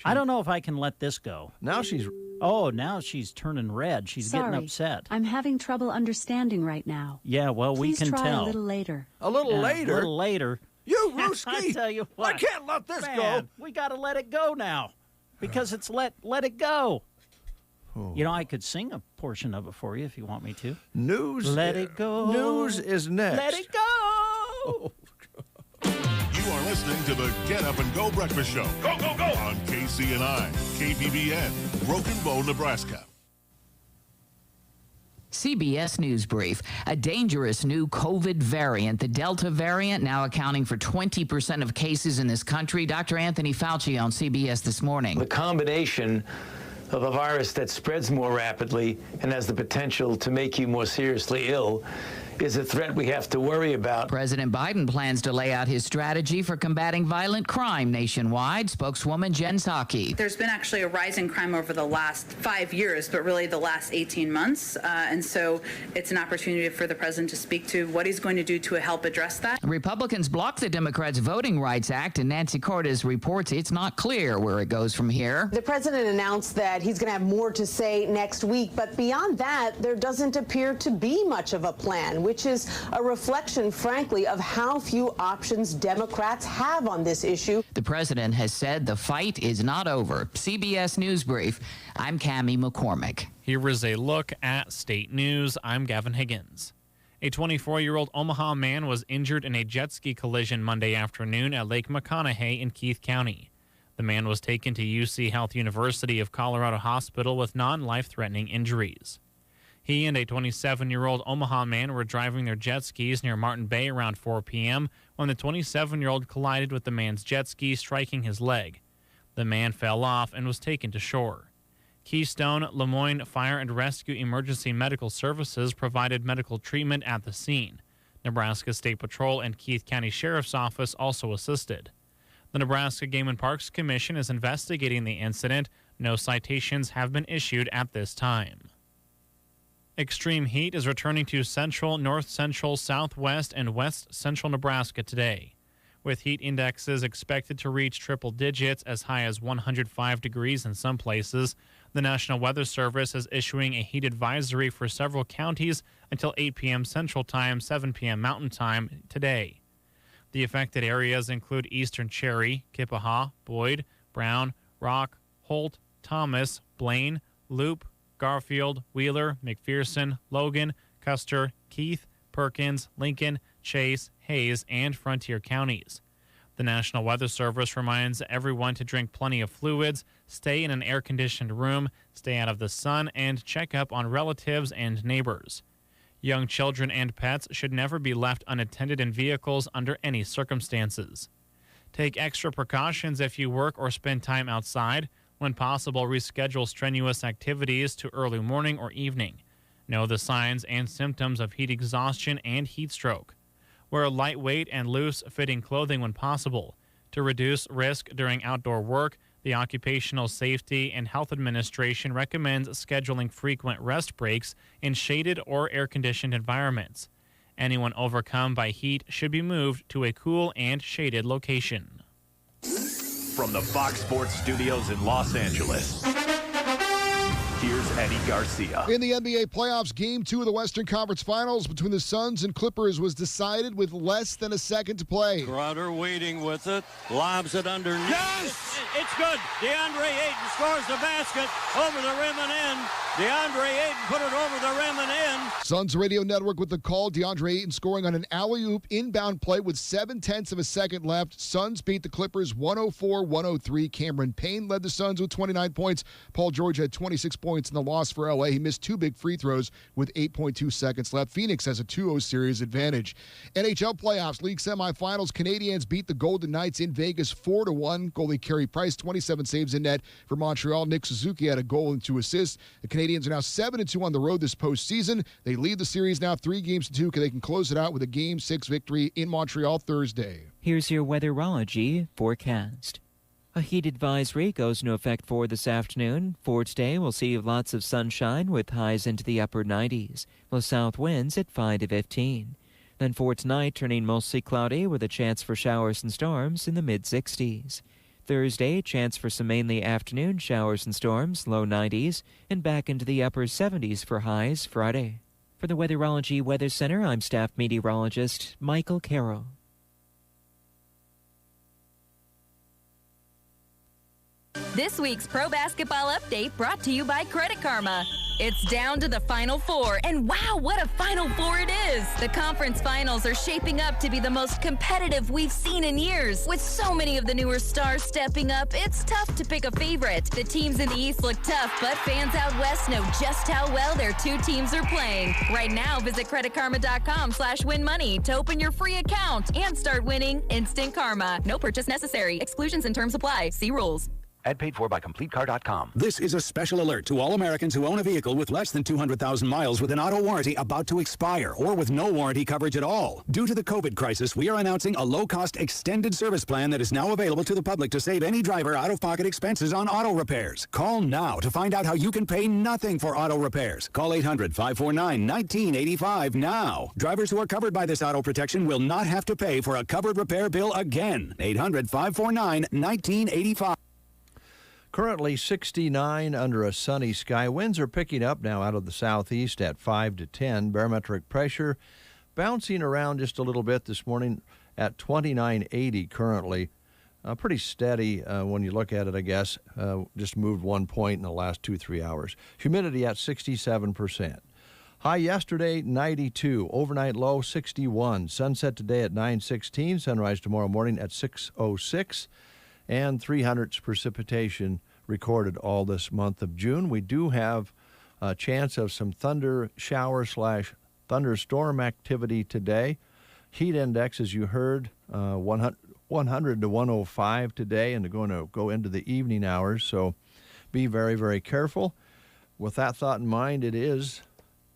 [SPEAKER 2] I don't know if I can let this go.
[SPEAKER 1] Now she's...
[SPEAKER 2] Oh, now she's turning red. She's getting
[SPEAKER 7] Sorry,
[SPEAKER 2] upset.
[SPEAKER 7] I'm having trouble understanding right now.
[SPEAKER 2] Yeah, well,
[SPEAKER 7] Please
[SPEAKER 2] we can
[SPEAKER 7] try
[SPEAKER 2] tell.
[SPEAKER 7] a little later.
[SPEAKER 1] A little
[SPEAKER 2] Yeah,
[SPEAKER 1] later.
[SPEAKER 2] A little later.
[SPEAKER 1] You,
[SPEAKER 2] I
[SPEAKER 1] Ruski!
[SPEAKER 2] tell you what.
[SPEAKER 1] I can't let this
[SPEAKER 2] Man,
[SPEAKER 1] go.
[SPEAKER 2] we got to let it go now because it's let it go.
[SPEAKER 1] Oh.
[SPEAKER 2] You know, I could sing a portion of it for you if you want me to.
[SPEAKER 1] News.
[SPEAKER 2] Let it go.
[SPEAKER 1] News is next.
[SPEAKER 2] Let it go.
[SPEAKER 8] You are listening to the Get Up and Go Breakfast Show. Go, go, go! On KCNI, KBBN, Broken Bow, Nebraska.
[SPEAKER 9] CBS News Brief. A dangerous new COVID variant, the Delta variant, now accounting for 20% of cases in this country. Dr. Anthony Fauci on CBS this morning.
[SPEAKER 10] The combination of a virus that spreads more rapidly and has the potential to make you more seriously ill is a threat we have to worry about.
[SPEAKER 9] President Biden plans to lay out his strategy for combating violent crime nationwide. Spokeswoman Jen Psaki.
[SPEAKER 11] There's been actually a rise in crime over the last 5 years, but really the last 18 months. And so it's an opportunity for the president to speak to what he's going to do to help address that.
[SPEAKER 9] Republicans blocked the Democrats' Voting Rights Act, and Nancy Cordes reports it's not clear where it goes from here.
[SPEAKER 12] The president announced that he's going to have more to say next week, but beyond that, there doesn't appear to be much of a plan, which is a reflection, frankly, of how few options Democrats have on this issue.
[SPEAKER 9] The president has said the fight is not over. CBS News Brief, I'm Cammie McCormick.
[SPEAKER 13] Here is a look at state news. I'm Gavin Higgins. A 24-year-old Omaha man was injured in a jet ski collision Monday afternoon at Lake McConaughey in Keith County. The man was taken to UC Health University of Colorado Hospital with non-life-threatening injuries. He and a 27-year-old Omaha man were driving their jet skis near Martin Bay around 4 p.m. when the 27-year-old collided with the man's jet ski, striking his leg. The man fell off and was taken to shore. Keystone Lemoyne Fire and Rescue Emergency Medical Services provided medical treatment at the scene. Nebraska State Patrol and Keith County Sheriff's Office also assisted. The Nebraska Game and Parks Commission is investigating the incident. No citations have been issued at this time. Extreme heat is returning to central, north central, southwest, and west central Nebraska today, with heat indexes expected to reach triple digits as high as 105 degrees in some places. The National Weather Service is issuing a heat advisory for several counties until 8 p.m. Central Time, 7 p.m. Mountain Time today. The affected areas include eastern Cherry, Kippaha, Boyd, Brown, Rock, Holt, Thomas, Blaine, Loop, Garfield, Wheeler, McPherson, Logan, Custer, Keith, Perkins, Lincoln, Chase, Hayes, and Frontier counties. The National Weather Service reminds everyone to drink plenty of fluids, stay in an air-conditioned room, stay out of the sun, and check up on relatives and neighbors. Young children and pets should never be left unattended in vehicles under any circumstances. Take extra precautions if you work or spend time outside. When possible, reschedule strenuous activities to early morning or evening. Know the signs and symptoms of heat exhaustion and heat stroke. Wear lightweight and loose-fitting clothing when possible. To reduce risk during outdoor work, the Occupational Safety and Health Administration recommends scheduling frequent rest breaks in shaded or air-conditioned environments. Anyone overcome by heat should be moved to a cool and shaded location.
[SPEAKER 14] From the Fox Sports Studios in Los Angeles, here's Eddie Garcia.
[SPEAKER 15] In the NBA playoffs, Game 2 of the Western Conference Finals between the Suns and Clippers was decided with less than a second to play.
[SPEAKER 16] Crowder waiting with it, lobs it underneath. Yes! It's good. DeAndre Ayton scores the basket over the rim and in. DeAndre Ayton put it over the rim and in.
[SPEAKER 15] Suns Radio Network with the call. DeAndre Ayton scoring on an alley-oop inbound play with 0.7 of a second left. Suns beat the Clippers 104-103. Cameron Payne led the Suns with 29 points. Paul George had 26 points in the loss for LA. He missed 2 big free throws with 8.2 seconds left. Phoenix has a 2-0 series advantage. NHL playoffs, league semifinals. Canadiens beat the Golden Knights in Vegas 4-1. Goalie Carey Price, 27 saves in net for Montreal. Nick Suzuki had a goal and 2 assists. The Canadiens are now 7-2 on the road this postseason. They lead the series now 3-2. They can close it out with a Game 6 victory in Montreal Thursday.
[SPEAKER 17] Here's your weatherology forecast. A heat advisory goes into effect for this afternoon. For today, we'll see lots of sunshine with highs into the upper 90s, with south winds at 5 to 15. Then for tonight, turning mostly cloudy with a chance for showers and storms in the mid-60s. Thursday, chance for some mainly afternoon showers and storms, low 90s, and back into the upper 70s for highs Friday. For the Weatherology Weather Center, I'm staff meteorologist Michael Carroll.
[SPEAKER 18] This week's Pro Basketball Update brought to you by Credit Karma. It's down to the Final Four, and wow, what a Final Four it is! The conference finals are shaping up to be the most competitive we've seen in years. With so many of the newer stars stepping up, it's tough to pick a favorite. The teams in the East look tough, but fans out West know just how well their two teams are playing. Right now, visit creditkarma.com/winmoney to open your free account and start winning instant karma. No purchase necessary. Exclusions and terms apply. See rules.
[SPEAKER 14] Ad paid for by CompleteCar.com.
[SPEAKER 19] This is a special alert to all Americans who own a vehicle with less than 200,000 miles with an auto warranty about to expire or with no warranty coverage at all. Due to the COVID crisis, we are announcing a low-cost extended service plan that is now available to the public to save any driver out-of-pocket expenses on auto repairs. Call now to find out how you can pay nothing for auto repairs. Call 800-549-1985 now. Drivers who are covered by this auto protection will not have to pay for a covered repair bill again. 800-549-1985.
[SPEAKER 1] Currently 69 under a sunny sky. Winds are picking up now out of the southeast at 5 to 10. Barometric pressure bouncing around just a little bit this morning at 2980 currently. Pretty steady when you look at it, I guess. Just moved 1 point in the last 2-3 hours. Humidity at 67%. High yesterday, 92. Overnight low, 61. Sunset today at 9:16. Sunrise tomorrow morning at 6:06. And 300s precipitation recorded all this month of June. We do have a chance of some thunder shower / thunderstorm activity today. Heat index, as you heard, 100 to 105 today, and they're going to go into the evening hours. So be very, very careful. With that thought in mind, it is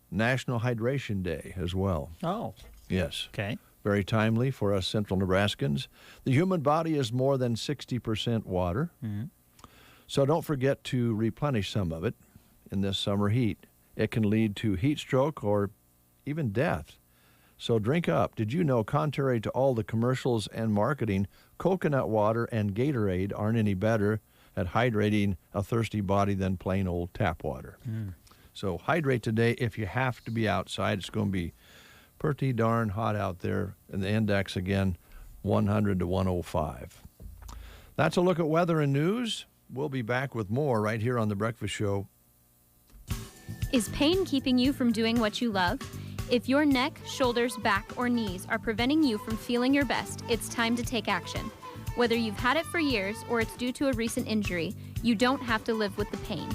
[SPEAKER 1] National Hydration Day as well.
[SPEAKER 2] Oh.
[SPEAKER 1] Yes.
[SPEAKER 2] Okay.
[SPEAKER 1] Very timely for us Central Nebraskans. The human body is more than 60% water.
[SPEAKER 2] Mm-hmm.
[SPEAKER 1] So don't forget to replenish some of it in this summer heat. It can lead to heat stroke or even death. So drink up. Did you know, contrary to all the commercials and marketing, coconut water and Gatorade aren't any better at hydrating a thirsty body than plain old tap water?
[SPEAKER 2] Mm.
[SPEAKER 1] So hydrate today if you have to be outside. It's going to be pretty darn hot out there, and the index again 100 to 105. That's a look at weather and news. We'll be back with more right here on The Breakfast Show.
[SPEAKER 20] Is pain keeping you from doing what you love? If your neck, shoulders, back, or knees are preventing you from feeling your best, it's time to take action. Whether you've had it for years or it's due to a recent injury, you don't have to live with the pain.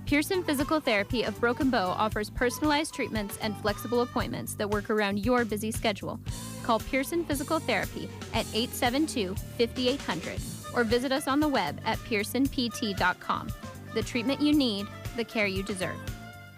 [SPEAKER 20] Pearson Physical Therapy of Broken Bow offers personalized treatments and flexible appointments that work around your busy schedule. Call Pearson Physical Therapy at 872-5800 or visit us on the web at pearsonpt.com. The treatment you need, the care you deserve.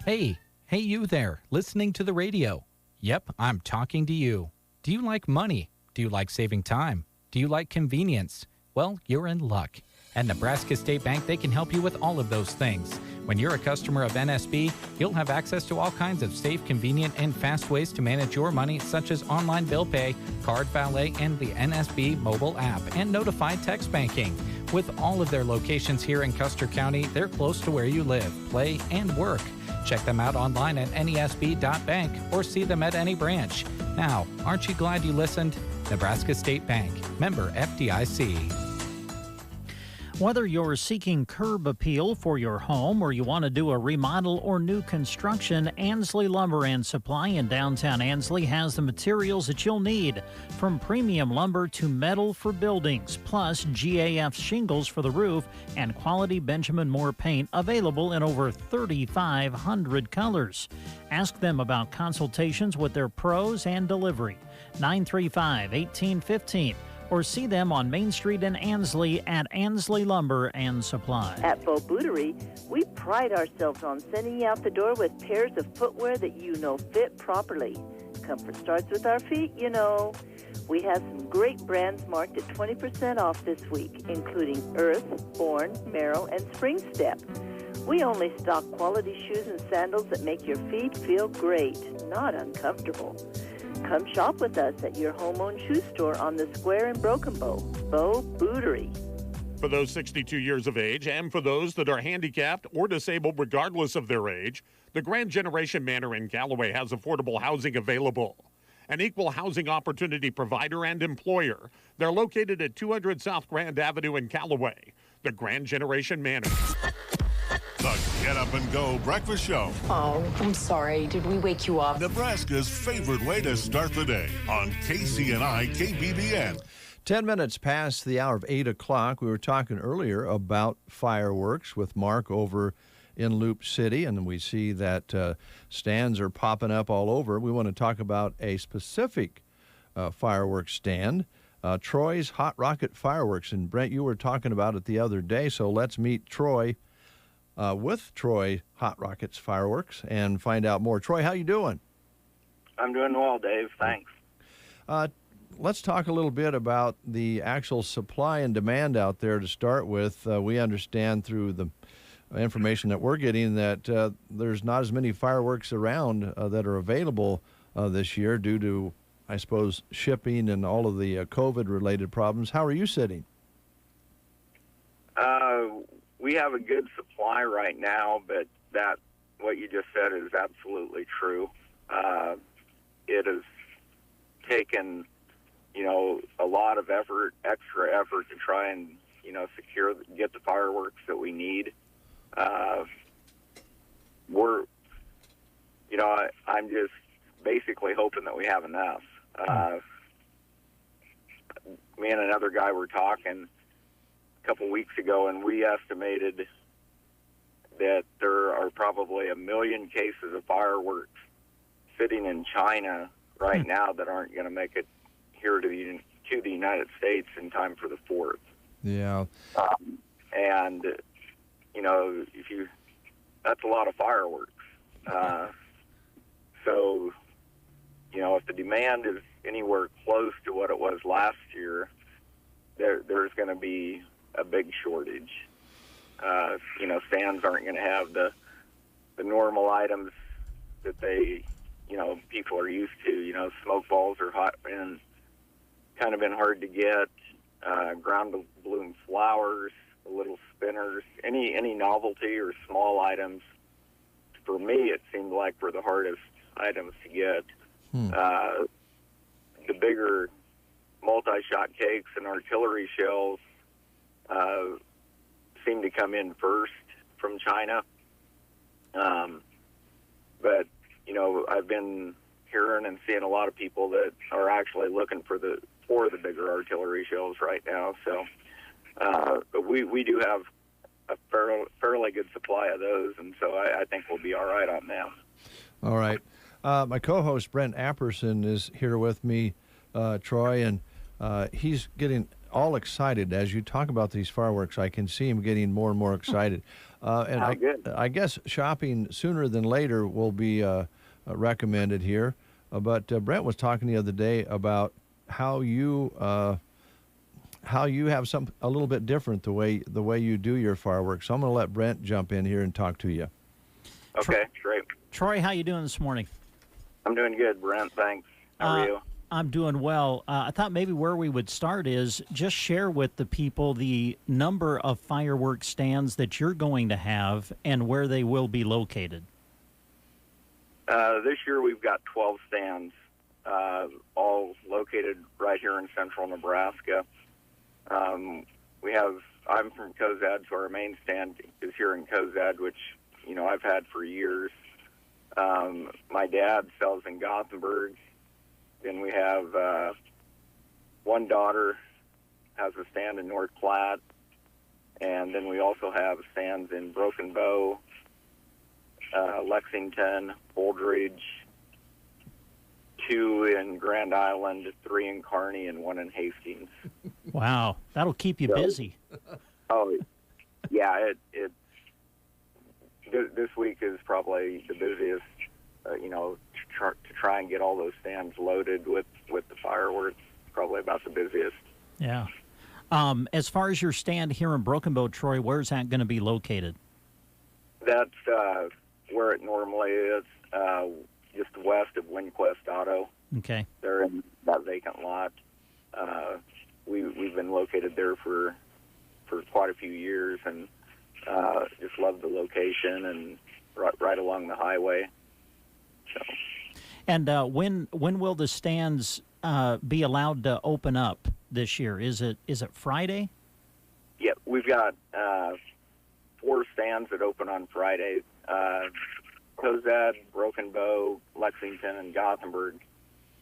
[SPEAKER 6] Hey you there, listening to the radio. Yep, I'm talking to you. Do you like money? Do you like saving time? Do you like convenience? Well, you're in luck. At Nebraska State Bank, they can help you with all of those things. When you're a customer of NSB, you'll have access to all kinds of safe, convenient, and fast ways to manage your money, such as online bill pay, card valet, and the NSB mobile app, and notified text banking. With all of their locations here in Custer County, they're close to where you live, play, and work. Check them out online at nesb.bank or see them at any branch. Now, aren't you glad you listened? Nebraska State Bank, member FDIC.
[SPEAKER 2] Whether you're seeking curb appeal for your home or you want to do a remodel or new construction, Ansley Lumber and Supply in downtown Ansley has the materials that you'll need, from premium lumber to metal for buildings, plus GAF shingles for the roof and quality Benjamin Moore paint available in over 3,500 colors. Ask them about consultations with their pros and delivery. 935-1815. Or see them on Main Street in Ansley at Ansley Lumber and Supply.
[SPEAKER 21] At Bo Bootery, we pride ourselves on sending you out the door with pairs of footwear that you know fit properly. Comfort starts with our feet, you know. We have some great brands marked at 20% off this week, including Earth, Born, Merrill, and Spring Step. We only stock quality shoes and sandals that make your feet feel great, not uncomfortable. Come shop with us at your home-owned shoe store on the square in Broken Bow, Bo Bootery.
[SPEAKER 22] For those 62 years of age and for those that are handicapped or disabled regardless of their age, the Grand Generation Manor in Galloway has affordable housing available. An equal housing opportunity provider and employer. They're located at 200 South Grand Avenue in Galloway. The Grand Generation Manor.
[SPEAKER 8] The Get Up and Go Breakfast Show.
[SPEAKER 23] Oh, I'm sorry. Did we wake you up?
[SPEAKER 8] Nebraska's favorite way to start the day on KCNI KBBN.
[SPEAKER 1] 10 minutes past the hour of 8 o'clock. We were talking earlier about fireworks with Mark over in Loop City, and we see that stands are popping up all over. We want to talk about a specific fireworks stand Troy's Hot Rocket Fireworks. And Brent, you were talking about it the other day, so let's meet Troy with Troy Hot Rockets Fireworks and find out more. Troy, how you doing?
[SPEAKER 3] I'm doing well, Dave. Thanks.
[SPEAKER 1] Let's talk a little bit about the actual supply and demand out there to start with. We understand through the information that we're getting that there's not as many fireworks around that are available this year due to, I suppose, shipping and all of the COVID-related problems. How are you sitting?
[SPEAKER 3] We have a good supply right now, but what you just said is absolutely true. It has taken, a lot of extra effort to try and, get the fireworks that we need. I'm just basically hoping that we have enough. Me and another guy were talking a couple weeks ago, and we estimated that there are probably 1 million cases of fireworks sitting in China right now that aren't going to make it here to the United States in time for the 4th.
[SPEAKER 1] Yeah.
[SPEAKER 3] And, that's a lot of fireworks. So, if the demand is anywhere close to what it was last year, there's going to be a big shortage. Stands aren't going to have the normal items that they, people are used to. Smoke balls are hot and kind of been hard to get. Ground balloon flowers, little spinners, any novelty or small items. For me, it seemed like were the hardest items to get. The bigger multi-shot cakes and artillery shells seem to come in first from China. But, I've been hearing and seeing a lot of people that are actually looking for the bigger artillery shells right now. So, but we do have a fairly good supply of those, and so I think we'll be all right on them.
[SPEAKER 1] All right. My co-host, Brent Apperson, is here with me, Troy, and he's getting all excited. As you talk about these fireworks, I can see him getting more and more excited. I guess shopping sooner than later will be recommended here. But Brent was talking the other day about how you have a little bit different the way you do your fireworks. So I'm going to let Brent jump in here and talk to you.
[SPEAKER 3] Okay, great.
[SPEAKER 2] Troy, how you doing this morning?
[SPEAKER 3] I'm doing good, Brent. Thanks. How are you?
[SPEAKER 2] I'm doing well. I thought maybe where we would start is just share with the people the number of fireworks stands that you're going to have and where they will be located.
[SPEAKER 3] This year we've got 12 stands, all located right here in central Nebraska. I'm from Cozad, so our main stand is here in Cozad, which, I've had for years. My dad sells in Gothenburg. Then we have one daughter has a stand in North Platte. And then we also have stands in Broken Bow, Lexington, Holdridge, 2 in Grand Island, 3 in Kearney, and 1 in Hastings.
[SPEAKER 2] Wow, that'll keep you busy.
[SPEAKER 3] Oh, yeah. This week is probably the busiest. To try and get all those stands loaded with the fireworks, probably about the busiest.
[SPEAKER 2] Yeah. As far as your stand here in Broken Bow, Troy, where's that going to be located?
[SPEAKER 3] That's where it normally is, just west of WinQuest Auto.
[SPEAKER 2] Okay.
[SPEAKER 3] They're in that vacant lot. We've been located there for quite a few years, and just love the location and right along the highway. So.
[SPEAKER 2] And when will the stands be allowed to open up this year? Is it Friday?
[SPEAKER 3] Yeah, we've got 4 stands that open on Friday. Cozad, Broken Bow, Lexington, and Gothenburg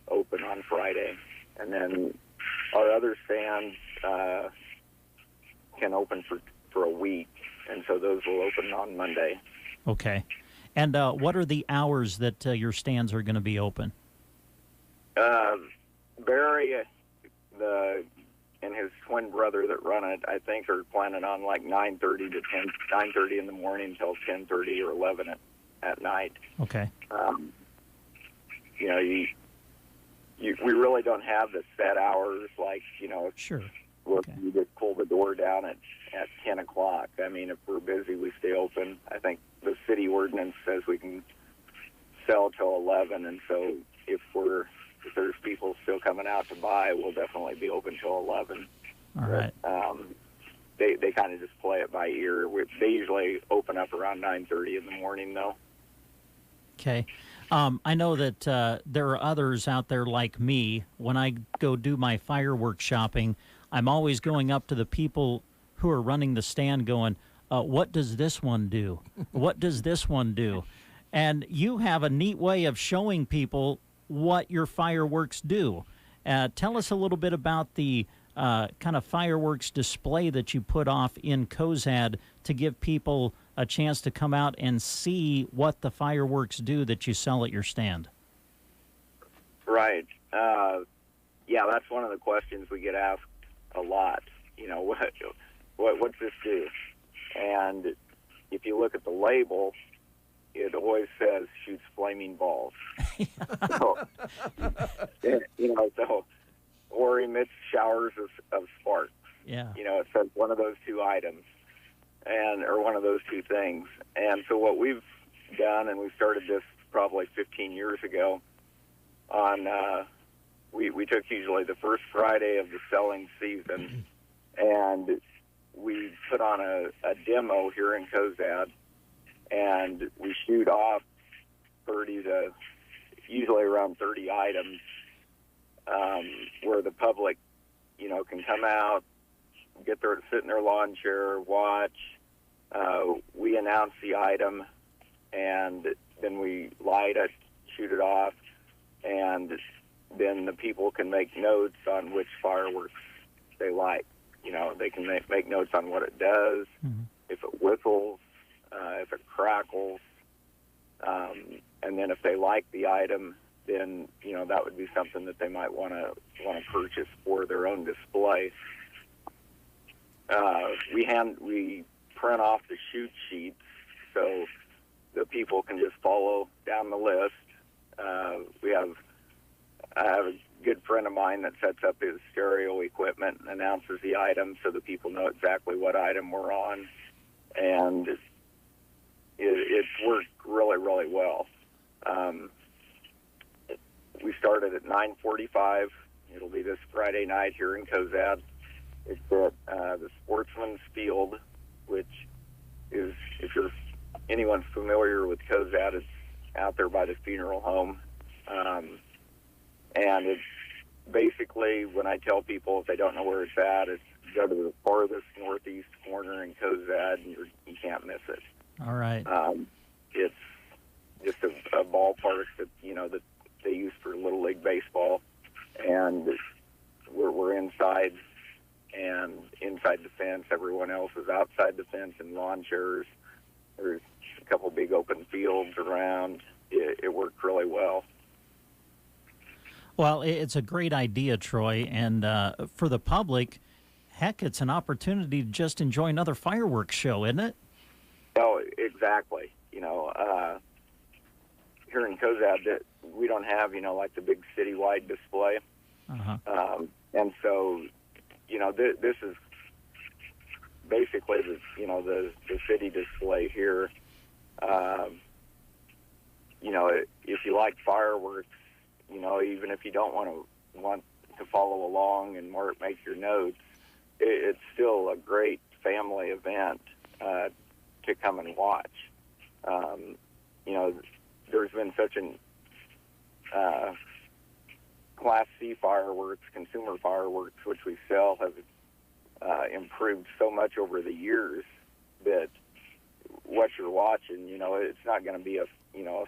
[SPEAKER 3] open on Friday. And then our other stands can open for a week, and so those will open on Monday.
[SPEAKER 2] Okay. And what are the hours that your stands are going to be open?
[SPEAKER 3] and his twin brother that run it, I think, are planning on like 9:30 in the morning until 10:30 or 11 at night.
[SPEAKER 2] Okay.
[SPEAKER 3] You know, we really don't have the set hours like, you know.
[SPEAKER 2] Sure.
[SPEAKER 3] Well, you just pull the door down at 10 o'clock. I mean, if we're busy, we stay open. I think the city ordinance says we can sell till 11, and so if there's people still coming out to buy, we'll definitely be open till 11.
[SPEAKER 2] All right.
[SPEAKER 3] They kind of just play it by ear. They usually open up around 9:30 in the morning, though.
[SPEAKER 2] Okay. I know that there are others out there like me. When I go do my fireworks shopping, I'm always going up to the people who are running the stand going, what does this one do? What does this one do? And you have a neat way of showing people what your fireworks do. Tell us a little bit about the kind of fireworks display that you put off in Cozad to give people a chance to come out and see what the fireworks do that you sell at your stand.
[SPEAKER 3] Right. Yeah, that's one of the questions we get asked a lot. You know, what's this do? And if you look at the label, it always says shoots flaming balls. So, you know, or emits showers of sparks.
[SPEAKER 2] Yeah.
[SPEAKER 3] You know, it says one of those two items, or one of those two things. And so what we've done, and we started this probably 15 years ago, we took usually the first Friday of the selling season, and we put on a demo here in Cozad, and we shoot off 30 to usually around 30 items, where the public, you know, can come out, get there, sit in their lawn chair, watch. We announce the item, and then we light it, shoot it off, and then the people can make notes on which fireworks they like. You know, they can make notes on what it does, if it whistles, if it crackles, and then if they like the item, then, you know, that would be something that they might want to purchase for their own display. We print off the shoot sheets so the people can just follow down the list. I have a good friend of mine that sets up his stereo equipment and announces the item so the people know exactly what item we're on, and it's worked really, really well. We started at 9:45. It'll be this Friday night here in Cozad. It's at the Sportsman's Field, which is, if you're anyone familiar with Cozad, it's out there by the funeral home. And it's basically, when I tell people if they don't know where it's at, it's go to the farthest northeast corner in Cozad, and you can't miss it.
[SPEAKER 2] All right.
[SPEAKER 3] It's just a ballpark that, you know, that they use for Little League baseball, and we're inside, and inside the fence. Everyone else is outside the fence in lawn chairs. There's a couple big open fields around. It worked really well.
[SPEAKER 2] Well, it's a great idea, Troy, and for the public, heck, it's an opportunity to just enjoy another fireworks show, isn't it?
[SPEAKER 3] Oh, exactly. You know, here in Cozad, we don't have, you know, like the big citywide display. And so, you know, this is basically the city display here. You know, if you like fireworks, you know, even if you don't want to follow along and make your notes, it's still a great family event to come and watch. You know, there's been such an Class C fireworks, consumer fireworks, which we sell, have improved so much over the years that what you're watching, you know, it's not going to be a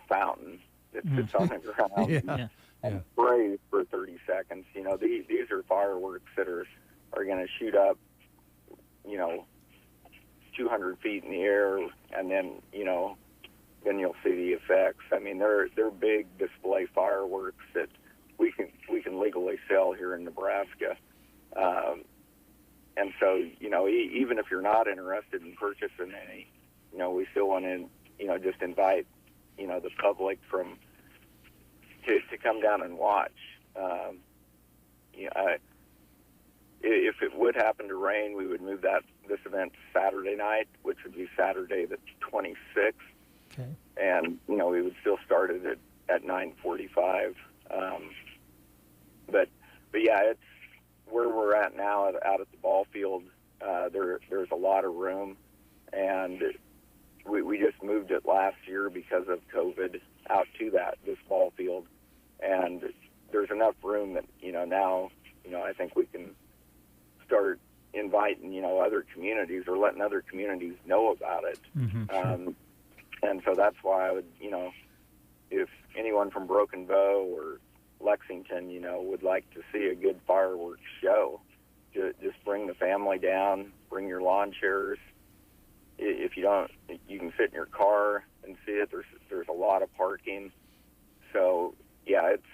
[SPEAKER 3] fountain that sits on the ground and sprays for 30 seconds. You know, these are fireworks that are going to shoot up, you know, 200 feet in the air, and then, you know, then you'll see the effects. I mean, they're big display fireworks that we can legally sell here in Nebraska. And so, even if you're not interested in purchasing any, we still want to, just invite, the public to come down and watch. If it would happen to rain, we would move this event to Saturday night, which would be Saturday the 26th.
[SPEAKER 2] Okay.
[SPEAKER 3] And, we would still start it at 9:45. But yeah, it's where we're at now out at the ball field. There's a lot of room, and we just moved it last year because of COVID out to this ball field, and there's enough room that now I think we can start inviting other communities or letting other communities know about it.
[SPEAKER 2] Mm-hmm,
[SPEAKER 3] and so that's why I would if anyone from Broken Bow or Lexington would like to see a good fireworks show, just bring the family down, bring your lawn chairs. If you don't, you can sit in your car and see it. There's a lot of parking. So yeah, it's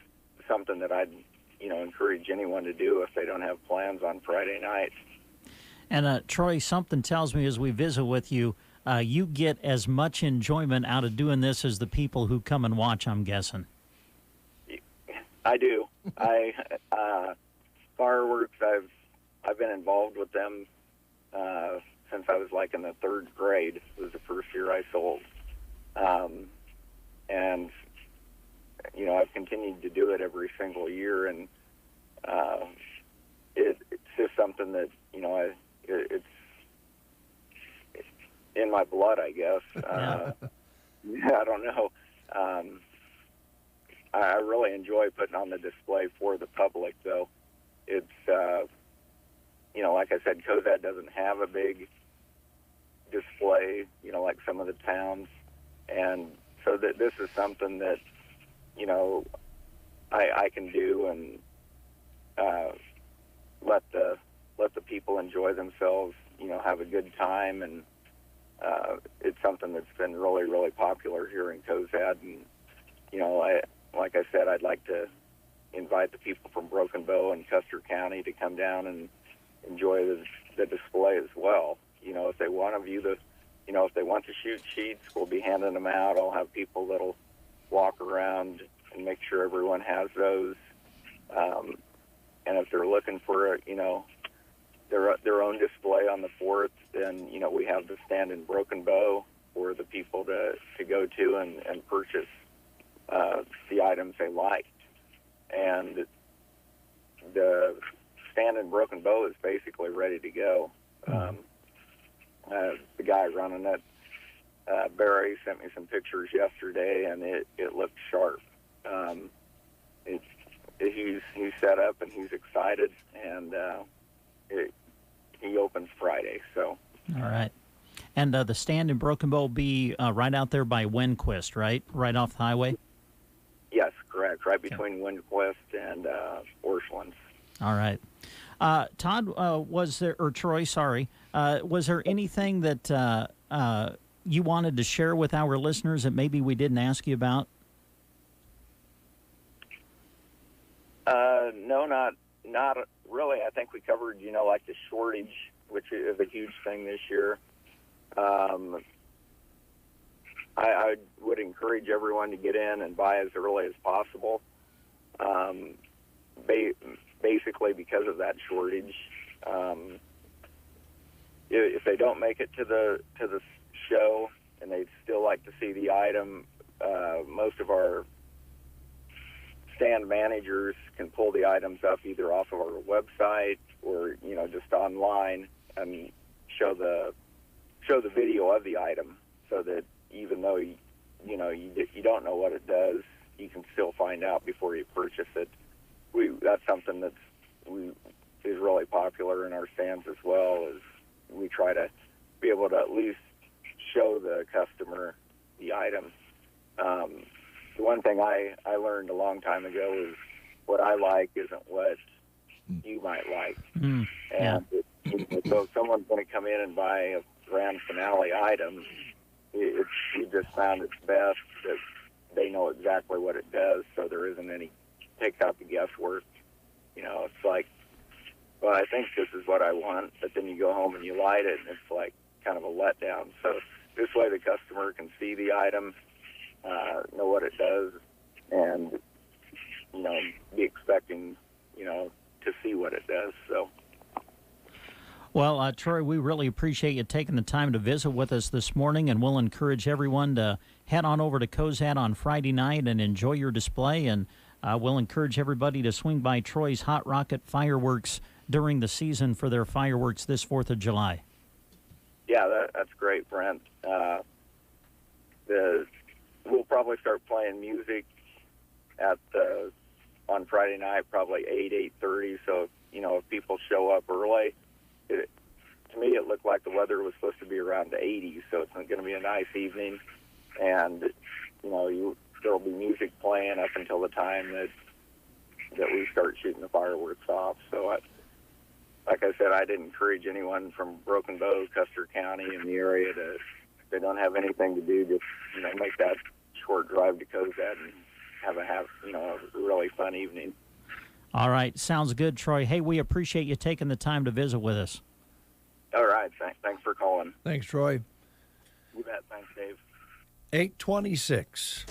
[SPEAKER 3] something that I'd encourage anyone to do if they don't have plans on Friday night.
[SPEAKER 2] And Troy, something tells me as we visit with you, you get as much enjoyment out of doing this as the people who come and watch, I'm guessing.
[SPEAKER 3] I do. Fireworks, I've been involved with them since I was in the third grade. It was the first year I sold. And I've continued to do it every single year, and it's just something that it's in my blood, I guess. I don't know. I really enjoy putting on the display for the public, though. It's like I said, Cozad doesn't have a big display, like some of the towns, and so this is something that I can do and let the people enjoy themselves, have a good time, and it's something that's been really, really popular here in Cozad. And like I said, I'd like to invite the people from Broken Bow and Custer County to come down and enjoy the display as well. If they want to view if they want to shoot sheets, we'll be handing them out. I'll have people that'll walk around and make sure everyone has those. And if they're looking for their own display on the 4th, then we have the stand in Broken Bow for the people to go to and purchase the items they liked. And the stand in Broken Bow is basically ready to go. The guy running it, Barry, sent me some pictures yesterday, and it looked sharp. He's set up and he's excited, and he opens Friday. So.
[SPEAKER 2] All right. And the stand in Broken Bow will be right out there by Windquist, right? Right off the highway?
[SPEAKER 3] Yes, correct. Right between Windquist and Orchlands.
[SPEAKER 2] All right. Todd, Troy, sorry, was there anything that you wanted to share with our listeners that maybe we didn't ask you about?
[SPEAKER 3] No, not really. I think we covered, like the shortage, which is a huge thing this year. I would encourage everyone to get in and buy as early as possible. Basically because of that shortage. If they don't make it to the show and they'd still like to see the item, most of our stand managers can pull the items up either off of our website or just online and show the video of the item, so that even though you don't know what it does, you can still find out before you purchase it. That's something is really popular in our stands as well. Is we try to be able to at least show the customer the item. The one thing I learned a long time ago is what I like isn't what you might like. And so if someone's going to come in and buy a grand finale item, we just found it's best that they know exactly what it does, so there isn't any takes out the guesswork. It's like, well, I think what I want, but then you go home and you light it, and it's like kind of a letdown. So this way the customer can see the item, know what it does, and, be expecting, to see what it does. So.
[SPEAKER 2] Well, Troy, we really appreciate you taking the time to visit with us this morning, and we'll encourage everyone to head on over to Cozad on Friday night and enjoy your display, and we'll encourage everybody to swing by Troy's Hot Rocket Fireworks during the season for their fireworks this 4th of July.
[SPEAKER 3] Yeah, that's great, Brent. We'll probably start playing music on Friday night, probably 8:30. So, if people show up early, to me it looked like the weather was supposed to be around the 80s, so it's going to be a nice evening. And, there'll be music playing up until the time that we start shooting the fireworks off. So, like I said, I'd encourage anyone from Broken Bow, Custer County, in the area if they don't have anything to do, just make that short drive to Cozad and have a really fun evening.
[SPEAKER 2] All right, sounds good, Troy. Hey, we appreciate you taking the time to visit with us.
[SPEAKER 3] All right, thanks for calling.
[SPEAKER 1] Thanks, Troy.
[SPEAKER 3] You bet. Thanks, Dave.
[SPEAKER 1] 8:26.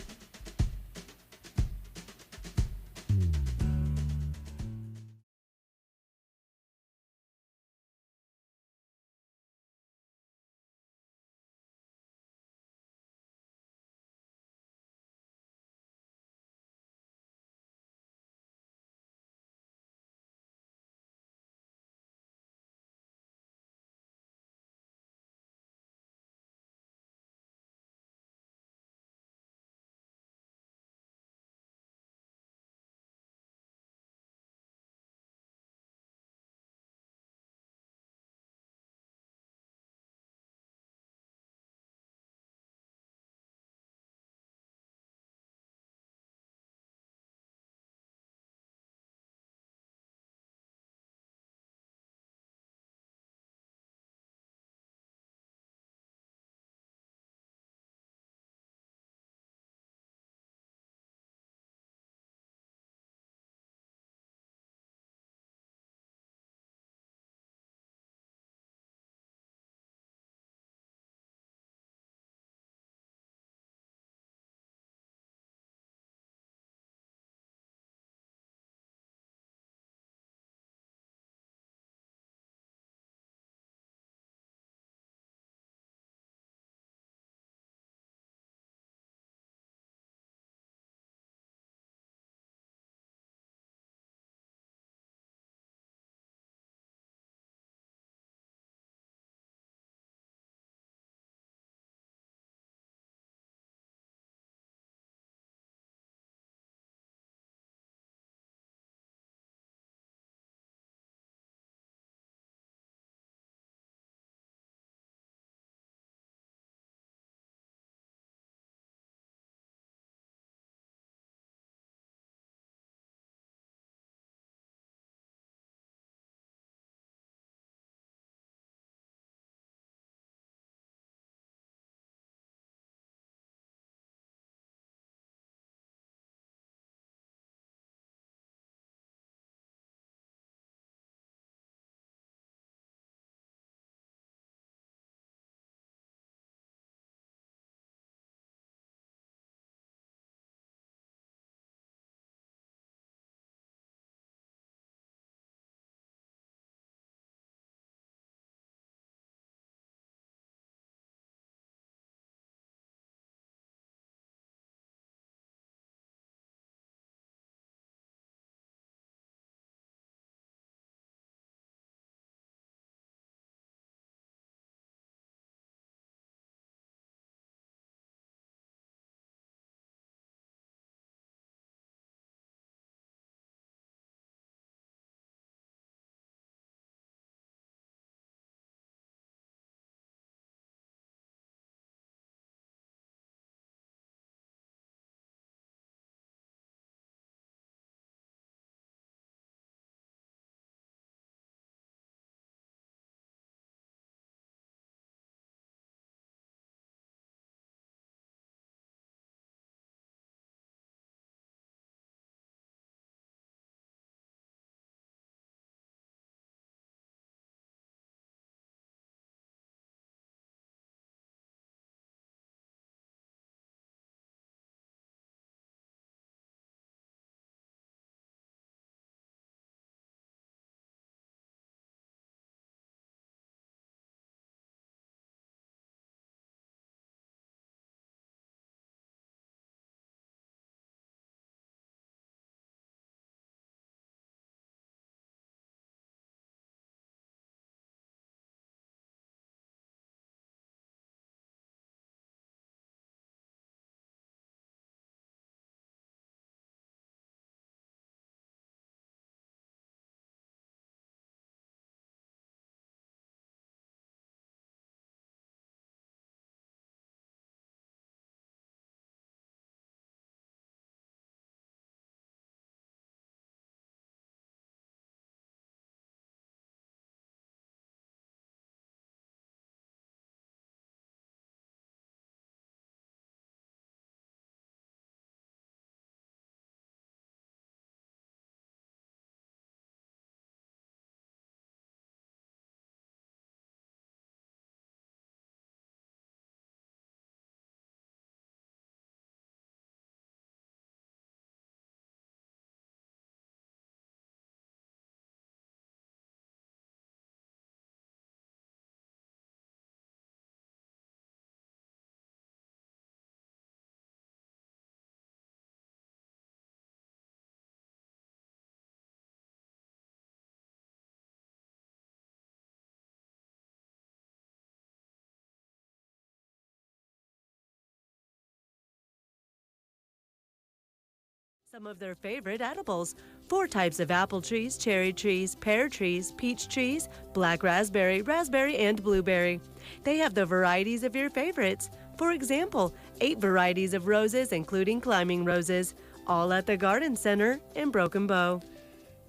[SPEAKER 4] Some of their favorite edibles. 4 types of apple trees, cherry trees, pear trees, peach trees, black raspberry, raspberry, and blueberry. They have the varieties of your favorites. For example, 8 varieties of roses, including climbing roses, all at the Garden Center in Broken Bow.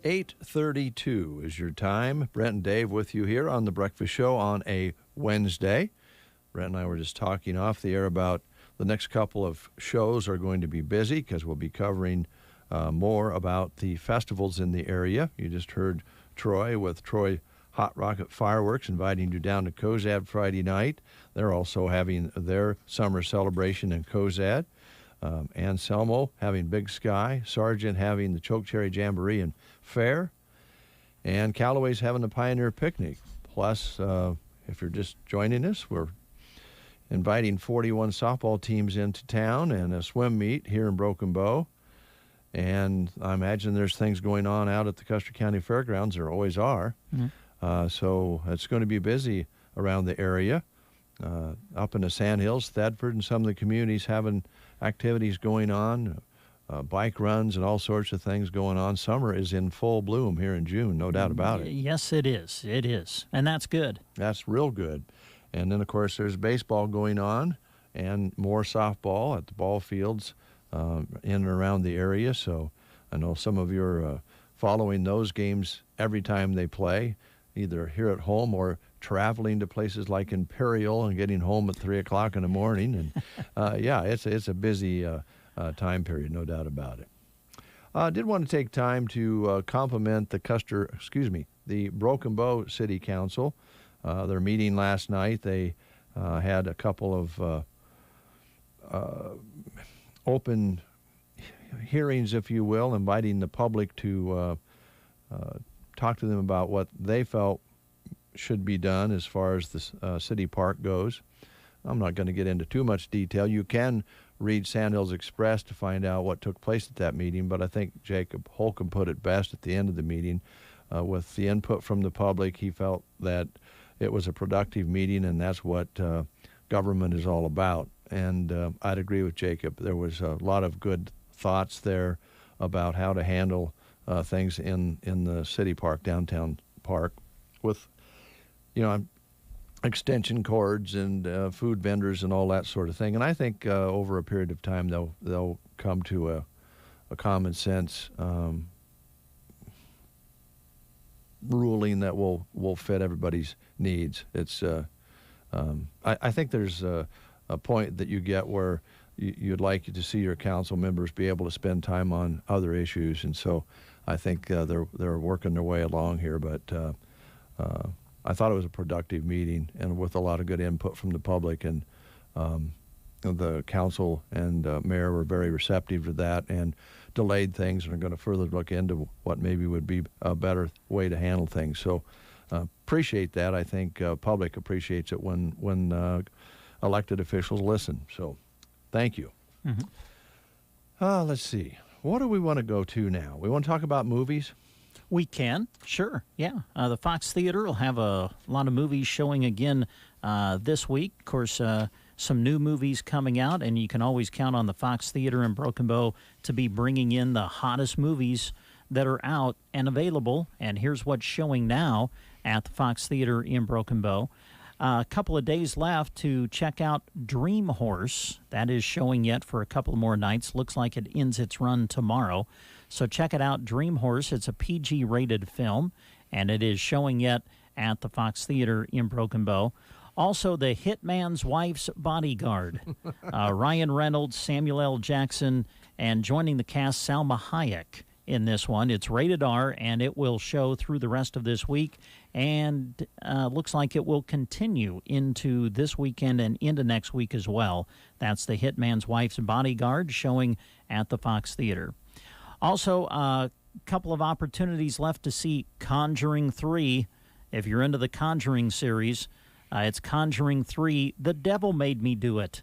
[SPEAKER 1] 8:32 is your time. Brent and Dave with you here on The Breakfast Show on a Wednesday. Brent and I were just talking off the air about the next couple of shows are going to be busy because we'll be covering more about the festivals in the area. You just heard Troy with Troy Hot Rocket Fireworks inviting you down to Cozad Friday night. They're also having their summer celebration in Cozad. Anselmo having Big Sky. Sargent having the Chokecherry Jamboree and Fair. And Callaway's having the Pioneer Picnic. Plus, if you're just joining us, we're inviting 41 softball teams into town and a swim meet here in Broken Bow. And I imagine there's things going on out at the Custer County Fairgrounds. There always are.
[SPEAKER 2] Mm-hmm.
[SPEAKER 1] So it's going to be busy around the area. Up in the Sandhills, Thedford, and some of the communities having activities going on, bike runs and all sorts of things going on. Summer is in full bloom here in June, no doubt about it.
[SPEAKER 2] Yes, it is. It is. And that's good.
[SPEAKER 1] That's real good. And then, of course, there's baseball going on and more softball at the ball fields in and around the area. So I know some of you are following those games every time they play, either here at home or traveling to places like Imperial and getting home at 3 o'clock in the morning. And, yeah, it's a busy time period, no doubt about it. I did want to take time to compliment the Broken Bow City Council. Their meeting last night, they had a couple of open hearings, if you will, inviting the public to talk to them about what they felt should be done as far as the city park goes. I'm not going to get into too much detail. You can read Sandhills Express to find out what took place at that meeting, but I think Jacob Holcomb put it best at the end of the meeting. With the input from the public, he felt that it was a productive meeting, and that's what government is all about. And I'd agree with Jacob. There was a lot of good thoughts there about how to handle things in the city park, downtown park, with, extension cords and food vendors and all that sort of thing. And I think over a period of time they'll come to a common sense ruling that will fit everybody's needs. It's I think there's a point that you get where you'd like to see your council members be able to spend time on other issues, and so I think they're working their way along here. But I thought it was a productive meeting and with a lot of good input from the public, and the council and mayor were very receptive to that and delayed things and are going to further look into what maybe would be a better way to handle things. So appreciate that. I think public appreciates it when elected officials listen. So thank you.
[SPEAKER 2] Mm-hmm.
[SPEAKER 1] Let's see. What do we want to go to now? We want to talk about movies?
[SPEAKER 2] We can, sure, yeah. The Fox Theater will have a lot of movies showing again this week. Of course, some new movies coming out, and you can always count on the Fox Theater in Broken Bow to be bringing in the hottest movies that are out and available. And here's what's showing now at the Fox Theater in Broken Bow. A couple of days left to check out Dream Horse. That is showing yet for a couple more nights. Looks like it ends its run tomorrow. So check it out, Dream Horse. It's a PG-rated film, and it is showing yet at the Fox Theater in Broken Bow. Also, The Hitman's Wife's Bodyguard. Ryan Reynolds, Samuel L. Jackson, and joining the cast, Salma Hayek in this one. It's rated R, and it will show through the rest of this week, and looks like it will continue into this weekend and into next week as well. That's The Hitman's Wife's Bodyguard, showing at the Fox Theater. Also, a couple of opportunities left to see Conjuring 3. If you're into the Conjuring series, it's Conjuring 3, The Devil Made Me Do It.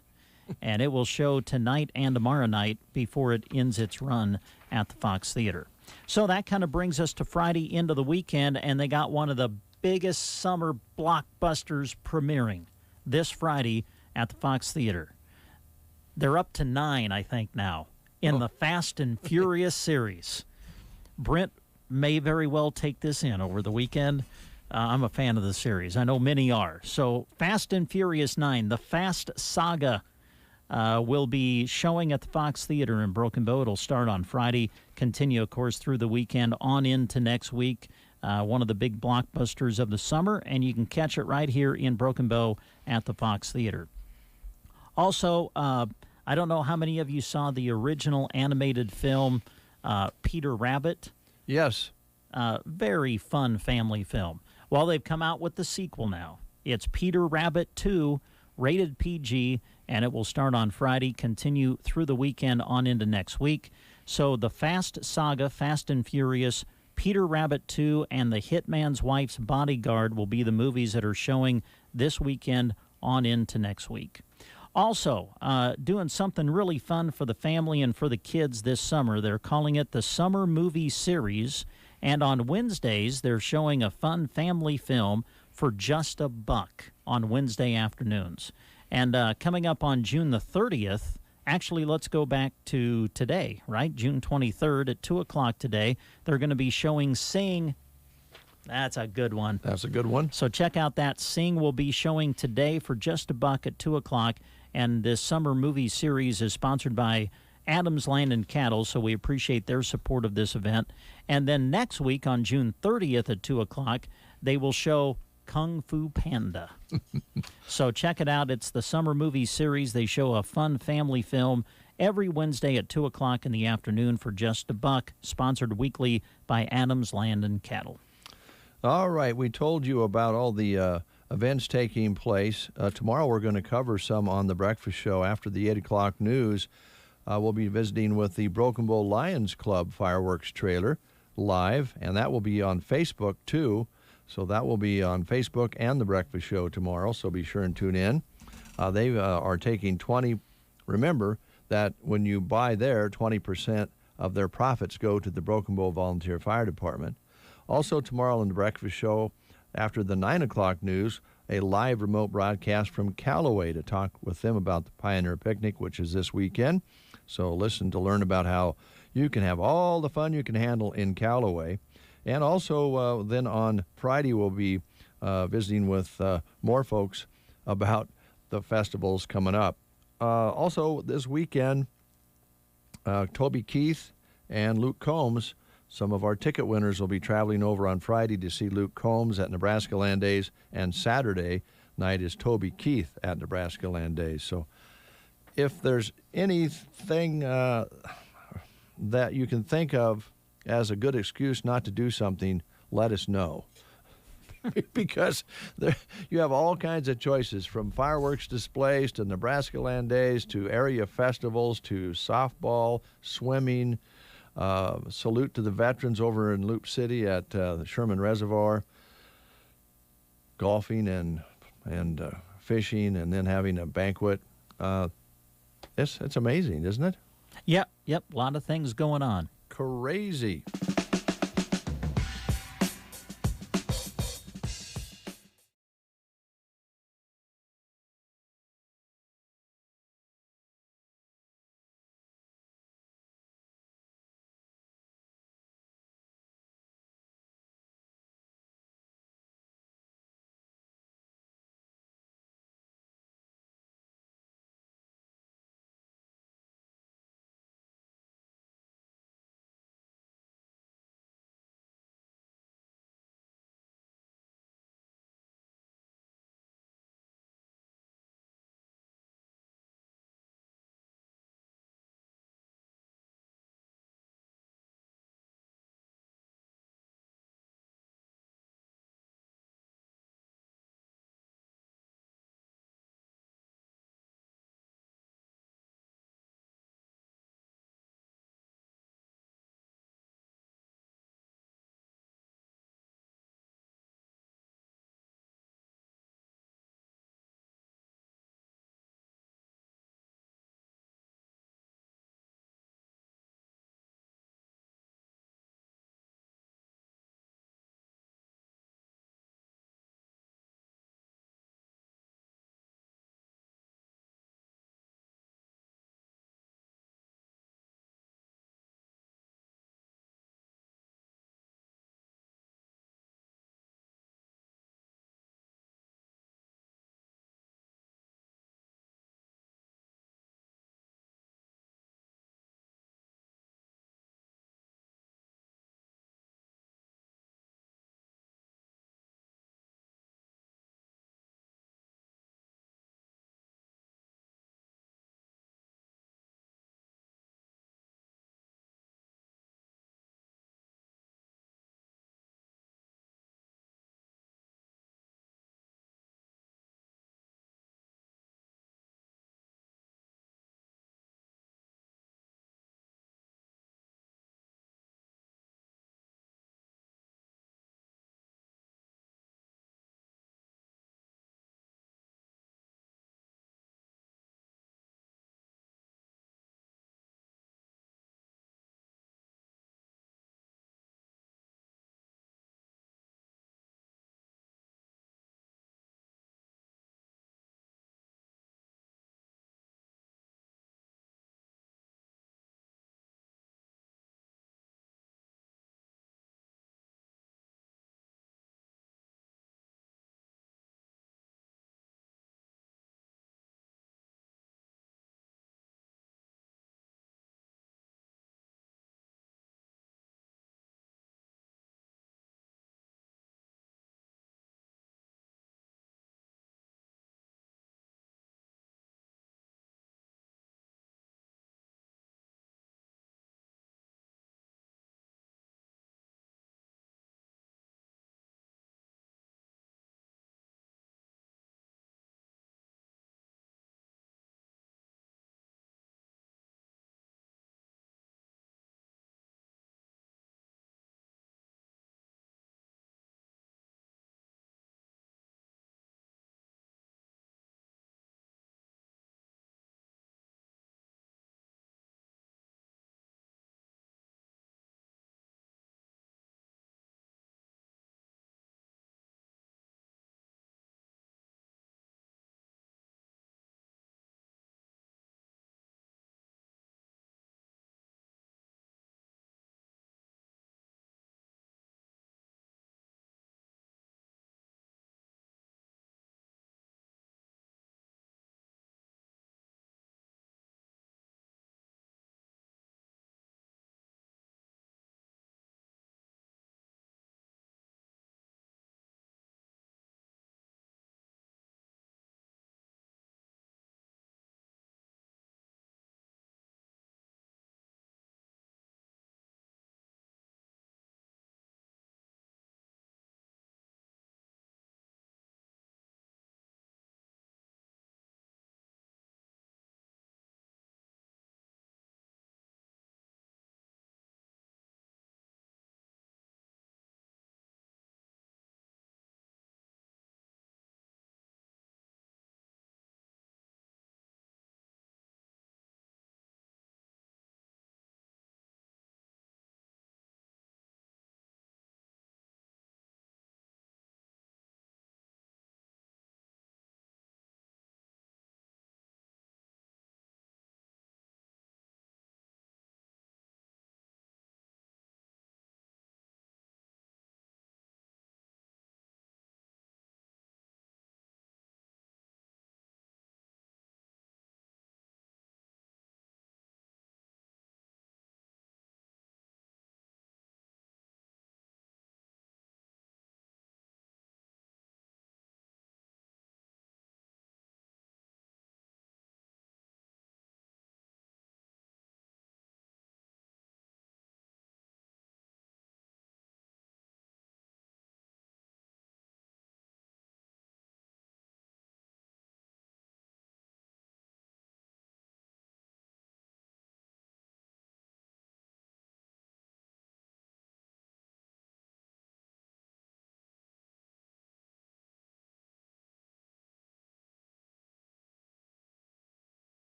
[SPEAKER 2] And it will show tonight and tomorrow night before it ends its run at the Fox Theater. So that kind of brings us to Friday into the weekend, and they got one of the biggest summer blockbusters premiering this Friday at the Fox Theater. They're up to 9, I think, now. in the Fast and Furious series. Brent may very well take this in over the weekend. I'm a fan of the series. I know many are. So Fast and Furious 9, the Fast Saga, will be showing at the Fox Theater in Broken Bow. It'll start on Friday, continue, of course, through the weekend on into next week. One of the big blockbusters of the summer, and you can catch it right here in Broken Bow at the Fox Theater. Also, I don't know how many of you saw the original animated film, Peter Rabbit.
[SPEAKER 1] Yes.
[SPEAKER 2] Very fun family film. Well, they've come out with the sequel now. It's Peter Rabbit 2, rated PG, and it will start on Friday, continue through the weekend on into next week. So the Fast Saga, Fast and Furious, Peter Rabbit 2, and The Hitman's Wife's Bodyguard will be the movies that are showing this weekend on into next week. Also, doing something really fun for the family and for the kids this summer. They're calling it the Summer Movie Series, and on Wednesdays, they're showing a fun family film for just $1 on Wednesday afternoons. And coming up on June the 30th, actually, let's go back to today, right? June 23rd at 2 o'clock today, they're going to be showing Sing. That's a good one.
[SPEAKER 1] That's a good one.
[SPEAKER 2] So check out that. Sing will be showing today for just $1 at 2 o'clock. And this summer movie series is sponsored by Adams Land and Cattle, so we appreciate their support of this event. And then next week on June 30th at 2 o'clock, they will show Kung Fu Panda. So check it out. It's the summer movie series. They show a fun family film every Wednesday at 2 o'clock in the afternoon for just $1, sponsored weekly by Adams Land and Cattle.
[SPEAKER 1] All right, we told you about all the events taking place. Tomorrow we're going to cover some on The Breakfast Show after the 8 o'clock news. We'll be visiting with the Broken Bow Lions Club fireworks trailer live, and that will be on Facebook too. So that will be on Facebook and The Breakfast Show tomorrow, so be sure and tune in. They are taking 20. Remember that when you buy there, 20% of their profits go to the Broken Bow Volunteer Fire Department. Also tomorrow on The Breakfast Show, after the 9 o'clock news, a live remote broadcast from Callaway to talk with them about the Pioneer Picnic, which is this weekend. So listen to learn about how you can have all the fun you can handle in Callaway. And also then on Friday, we'll be visiting with more folks about the festivals coming up. Also this weekend, Toby Keith and Luke Combs, some of our ticket winners, will be traveling over on Friday to see Luke Combs at Nebraska Land Days, and Saturday night is Toby Keith at Nebraska Land Days. So if there's anything that you can think of as a good excuse not to do something, let us know. Because you have all kinds of choices, from fireworks displays to Nebraska Land Days to area festivals to softball, swimming. Salute to the veterans over in Loop City at the Sherman Reservoir, golfing and fishing, and then having a banquet. It's amazing, isn't it?
[SPEAKER 2] Yep. A lot of things going on.
[SPEAKER 1] Crazy.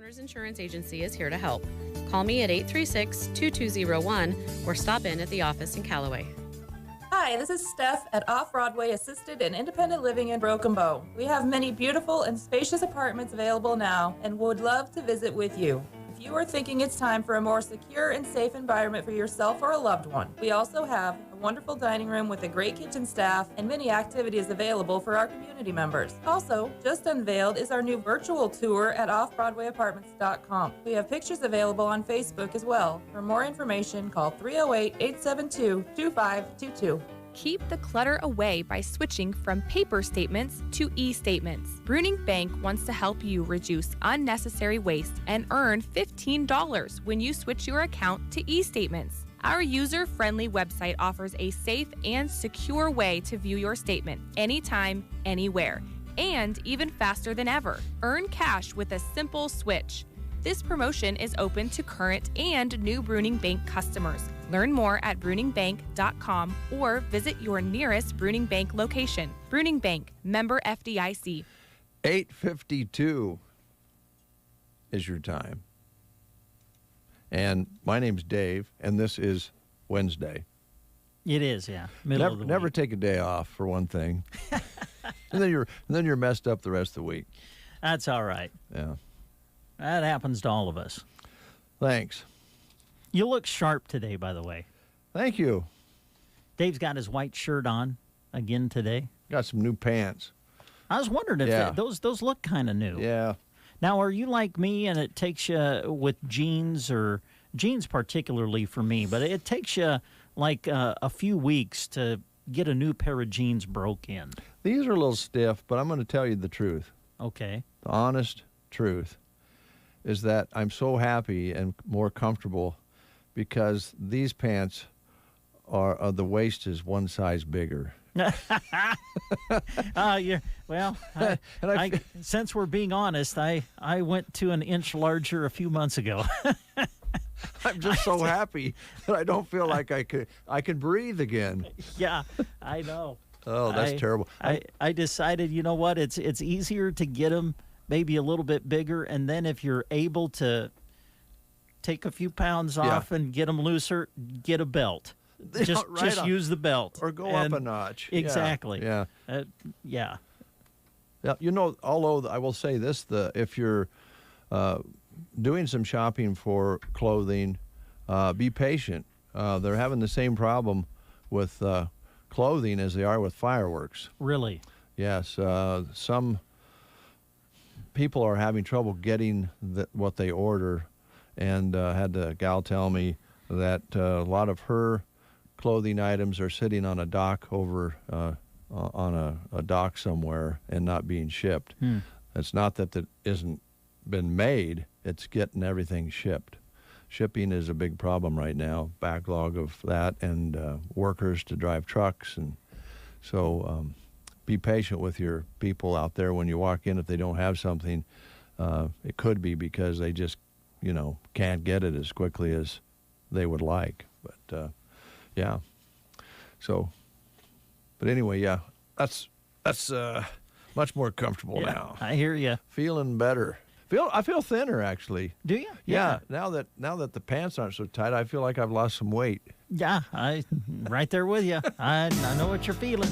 [SPEAKER 5] Owners Insurance Agency is here to help. Call me at 836-2201 or stop in at the office in Callaway.
[SPEAKER 7] Hi, this is Steph at Off-Broadway Assisted and Independent Living in Broken Bow. We have many beautiful and spacious apartments available now and would love to visit with you. If you are thinking it's time for a more secure and safe environment for yourself or a loved one, we also have a wonderful dining room with a great kitchen staff and many activities available for our community members. Also, just unveiled is our new virtual tour at offbroadwayapartments.com. We have pictures available on Facebook as well. For more information, call 308-872-2522.
[SPEAKER 10] Keep the clutter away by switching from paper statements to e-statements. Bruning Bank wants to help you reduce unnecessary waste and earn $15 when you switch your account to e-statements. Our user-friendly website offers a safe and secure way to view your statement anytime, anywhere, and even faster than ever. Earn cash with a simple switch. This promotion is open to current and new Bruning Bank customers. Learn more at bruningbank.com or visit your nearest Bruning Bank location. Bruning Bank, member FDIC.
[SPEAKER 1] 8:52 is your time. And my name's Dave, and this is Wednesday.
[SPEAKER 2] It is, yeah. Middle of the
[SPEAKER 1] Never
[SPEAKER 2] week.
[SPEAKER 1] take a day off, for one thing. and then you're messed up the rest of the week.
[SPEAKER 2] That's all right.
[SPEAKER 1] Yeah.
[SPEAKER 2] That happens to all of us.
[SPEAKER 1] Thanks.
[SPEAKER 2] You look sharp today, by the way.
[SPEAKER 1] Thank you.
[SPEAKER 2] Dave's got his white shirt on again today.
[SPEAKER 1] Got some new pants.
[SPEAKER 2] I was wondering if those look kind of new.
[SPEAKER 1] Yeah.
[SPEAKER 2] Now, are you like me and it takes you with jeans, or jeans particularly for me, but it takes you like a few weeks to get a new pair of jeans broke in?
[SPEAKER 1] These are a little stiff, but I'm going to tell you the truth.
[SPEAKER 2] Okay.
[SPEAKER 1] The honest truth is that I'm so happy and more comfortable because these pants are the waist is one size bigger.
[SPEAKER 2] Since we're being honest, I went to an inch larger a few months ago.
[SPEAKER 1] I'm just so happy that I don't feel like I can breathe again.
[SPEAKER 2] Yeah, I know.
[SPEAKER 1] Oh, that's terrible.
[SPEAKER 2] I decided, you know what? It's easier to get them maybe a little bit bigger, and then if you're able to take a few pounds off and get them looser, get a belt. Just use the belt.
[SPEAKER 1] Or go up a notch.
[SPEAKER 2] Exactly.
[SPEAKER 1] Yeah.
[SPEAKER 2] Yeah.
[SPEAKER 1] Yeah. You know, although I will say this, if you're doing some shopping for clothing, be patient. They're having the same problem with clothing as they are with fireworks.
[SPEAKER 2] Really?
[SPEAKER 1] Yes. Some people are having trouble getting what they order, and had the gal tell me that a lot of her clothing items are sitting on a dock over on a dock somewhere and not being shipped. It's not that it isn't been made, it's getting everything shipped. Shipping is a big problem right now, backlog of that, and workers to drive trucks. And so be patient with your people out there when you walk in. If they don't have something, it could be because they just, can't get it as quickly as they would like. But, yeah. So, but anyway, yeah, that's much more comfortable now.
[SPEAKER 2] I hear you.
[SPEAKER 1] Feeling better. I feel thinner, actually.
[SPEAKER 2] Do you?
[SPEAKER 1] Yeah. Now that the pants aren't so tight, I feel like I've lost some weight.
[SPEAKER 2] Yeah, right there with you. I know what you're feeling.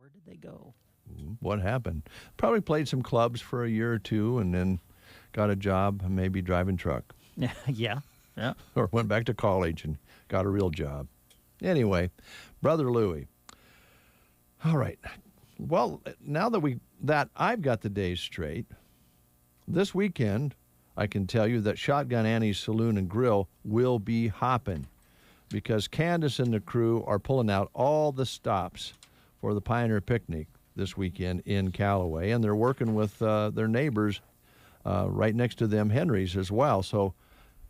[SPEAKER 2] Where did they go?
[SPEAKER 1] What happened? Probably played some clubs for a year or two and then got a job, maybe driving truck.
[SPEAKER 2] Yeah.
[SPEAKER 1] Or went back to college and got a real job. Anyway, Brother Louie. All right. Well, now that I've got the days straight, this weekend I can tell you that Shotgun Annie's Saloon and Grill will be hopping because Candace and the crew are pulling out all the stops for the Pioneer Picnic this weekend in Callaway, and they're working with their neighbors right next to them, Henry's, as well. So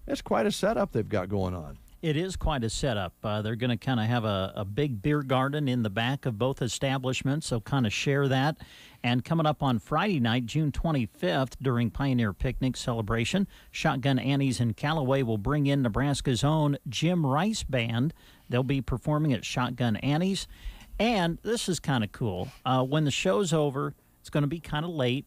[SPEAKER 1] it's quite a setup they've got going on.
[SPEAKER 2] It is quite a setup. They're going to kind of have a big beer garden in the back of both establishments, so kind of share that. And coming up on Friday night, June 25th, during Pioneer Picnic celebration, Shotgun Annie's in Callaway will bring in Nebraska's own Jim Rice Band. They'll be performing at Shotgun Annie's. And this is kind of cool. When the show's over, it's going to be kind of late.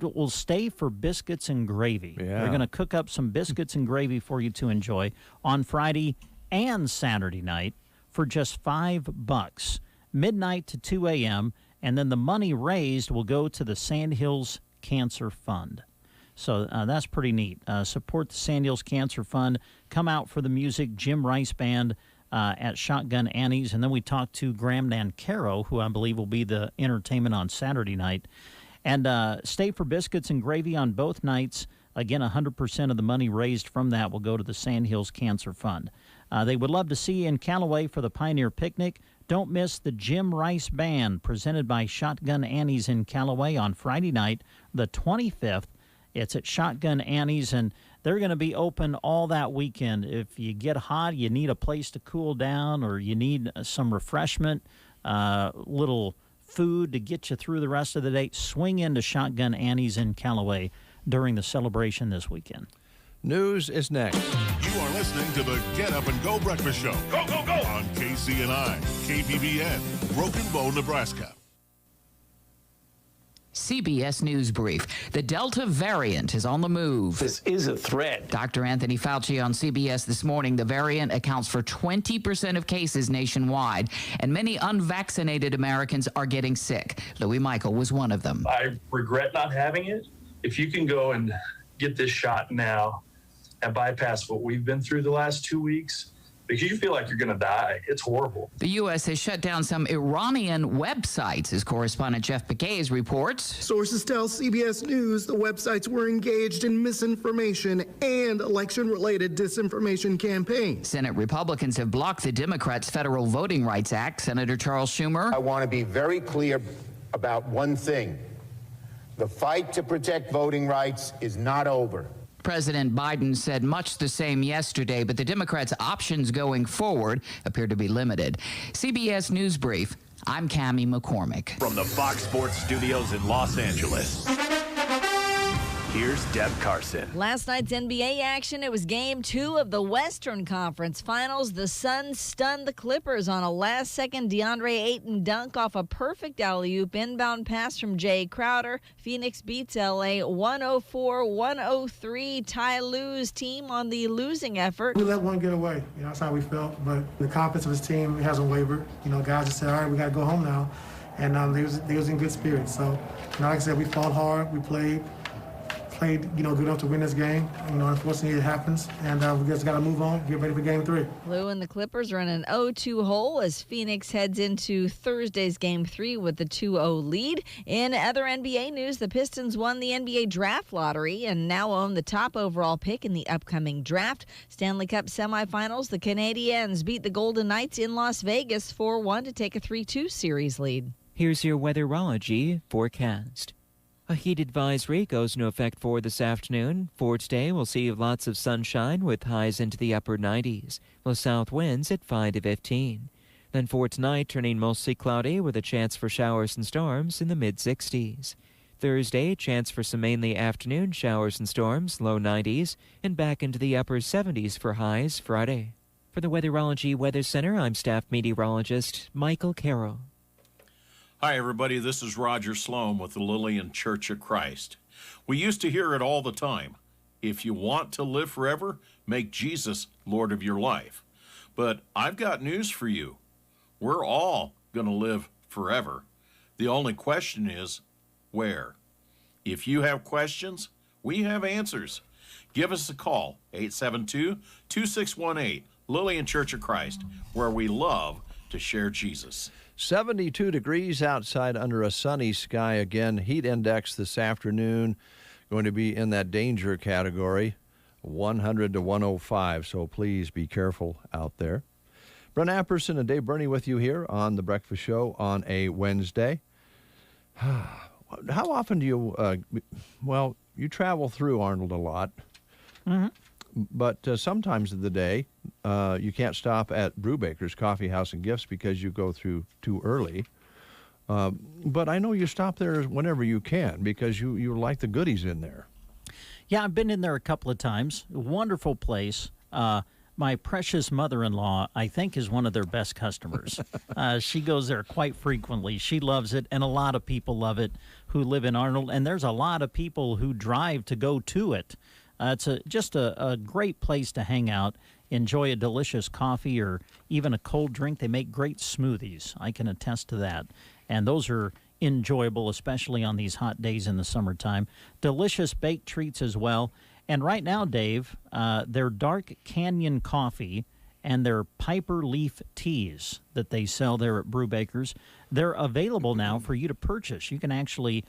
[SPEAKER 2] We'll stay for biscuits and gravy.
[SPEAKER 1] Yeah.
[SPEAKER 2] We're going to cook up some biscuits and gravy for you to enjoy on Friday and Saturday night for just $5, midnight to 2 a.m., and then the money raised will go to the Sandhills Cancer Fund. So that's pretty neat. Support the Sandhills Cancer Fund. Come out for the music, Jim Rice Band at Shotgun Annie's, and then we talked to Graham Nancaro, who I believe will be the entertainment on Saturday night. And stay for biscuits and gravy on both nights. Again, 100% of the money raised from that will go to the Sandhills Cancer Fund. They would love to see you in Callaway for the Pioneer Picnic. Don't miss the Jim Rice Band presented by Shotgun Annie's in Callaway on Friday night, the 25th. It's at Shotgun Annie's, and they're going to be open all that weekend. If you get hot, you need a place to cool down, or you need some refreshment, little food to get you through the rest of the day, swing into Shotgun Annie's in Callaway during the celebration this weekend.
[SPEAKER 1] News is next.
[SPEAKER 8] You are listening to the Get Up and Go Breakfast Show. Go, go, go! On KCNI, KPBN, Broken Bow, Nebraska.
[SPEAKER 9] CBS News Brief. The Delta variant is on the move.
[SPEAKER 11] This is a threat.
[SPEAKER 9] Dr. Anthony Fauci on CBS this morning. The variant accounts for 20% of cases nationwide, and many unvaccinated Americans are getting sick. Louis Michael was one of them.
[SPEAKER 11] I regret not having it. If you can go and get this shot now and bypass what we've been through the last 2 weeks, because you feel like you're going to die. It's horrible.
[SPEAKER 9] The U.S. has shut down some Iranian websites, as correspondent Jeff Pegues reports.
[SPEAKER 12] Sources tell CBS News the websites were engaged in misinformation and election-related disinformation campaigns.
[SPEAKER 9] Senate Republicans have blocked the Democrats' Federal Voting Rights Act. Senator Charles Schumer.
[SPEAKER 24] I want to be very clear about one thing. The fight to protect voting rights is not over.
[SPEAKER 9] President Biden said much the same yesterday, but the Democrats' options going forward appear to be limited. CBS News Brief, I'm Cammie McCormick.
[SPEAKER 14] From the Fox Sports Studios in Los Angeles, here's Deb Carson.
[SPEAKER 25] Last night's NBA action, it was Game 2 of the Western Conference Finals. The Suns stunned the Clippers on a last-second DeAndre Ayton dunk off a perfect alley-oop inbound pass from Jay Crowder. Phoenix beats L.A. 104-103. Ty Lue's team on the losing effort.
[SPEAKER 26] We let one get away. That's how we felt. But the confidence of his team hasn't wavered. Guys just said, all right, we got to go home now. And they was in good spirits. So, like I said, we fought hard. We played good enough to win this game. Unfortunately, it happens, and we just got to move on, get ready for Game 3.
[SPEAKER 25] Lue and the Clippers are in an 0-2 hole as Phoenix heads into Thursday's Game 3 with the 2-0 lead. In other NBA news, the Pistons won the NBA Draft Lottery and now own the top overall pick in the upcoming draft. Stanley Cup semifinals, the Canadiens beat the Golden Knights in Las Vegas 4-1 to take a 3-2 series lead.
[SPEAKER 17] Here's your weatherology forecast. A heat advisory goes into effect for this afternoon. For today, we'll see lots of sunshine with highs into the upper 90s, with south winds at 5 to 15. Then for tonight, turning mostly cloudy with a chance for showers and storms in the mid-60s. Thursday, chance for some mainly afternoon showers and storms, low 90s, and back into the upper 70s for highs Friday. For the Weatherology Weather Center, I'm staff meteorologist Michael Carroll.
[SPEAKER 27] Hi, everybody. This is Roger Sloan with the Lillian Church of Christ. We used to hear it all the time. If you want to live forever, make Jesus Lord of your life. But I've got news for you. We're all going to live forever. The only question is, where? If you have questions, we have answers. Give us a call, 872-2618, Lillian Church of Christ, where we love to share Jesus.
[SPEAKER 1] 72 degrees outside under a sunny sky again. Heat index this afternoon going to be in that danger category, 100 to 105, so please be careful out there. Brent Apperson and Dave Burney with you here on The Breakfast Show on a Wednesday. How often do you, you travel through Arnold a lot, but sometimes of the day you can't stop at Brubaker's Coffee House and Gifts because you go through too early. But I know you stop there whenever you can because you like the goodies in there.
[SPEAKER 2] Yeah, I've been in there a couple of times. Wonderful place. My precious mother-in-law, I think, is one of their best customers. She goes there quite frequently. She loves it, and a lot of people love it who live in Arnold, and there's a lot of people who drive to go to it. It's just a great place to hang out, enjoy a delicious coffee or even a cold drink. They make great smoothies. I can attest to that, and those are enjoyable, especially on these hot days in the summertime. Delicious baked treats as well. And right now, Dave, their Dark Canyon coffee and their Piper Leaf teas that they sell there at Brubaker's, they're available now for you to purchase. You can actually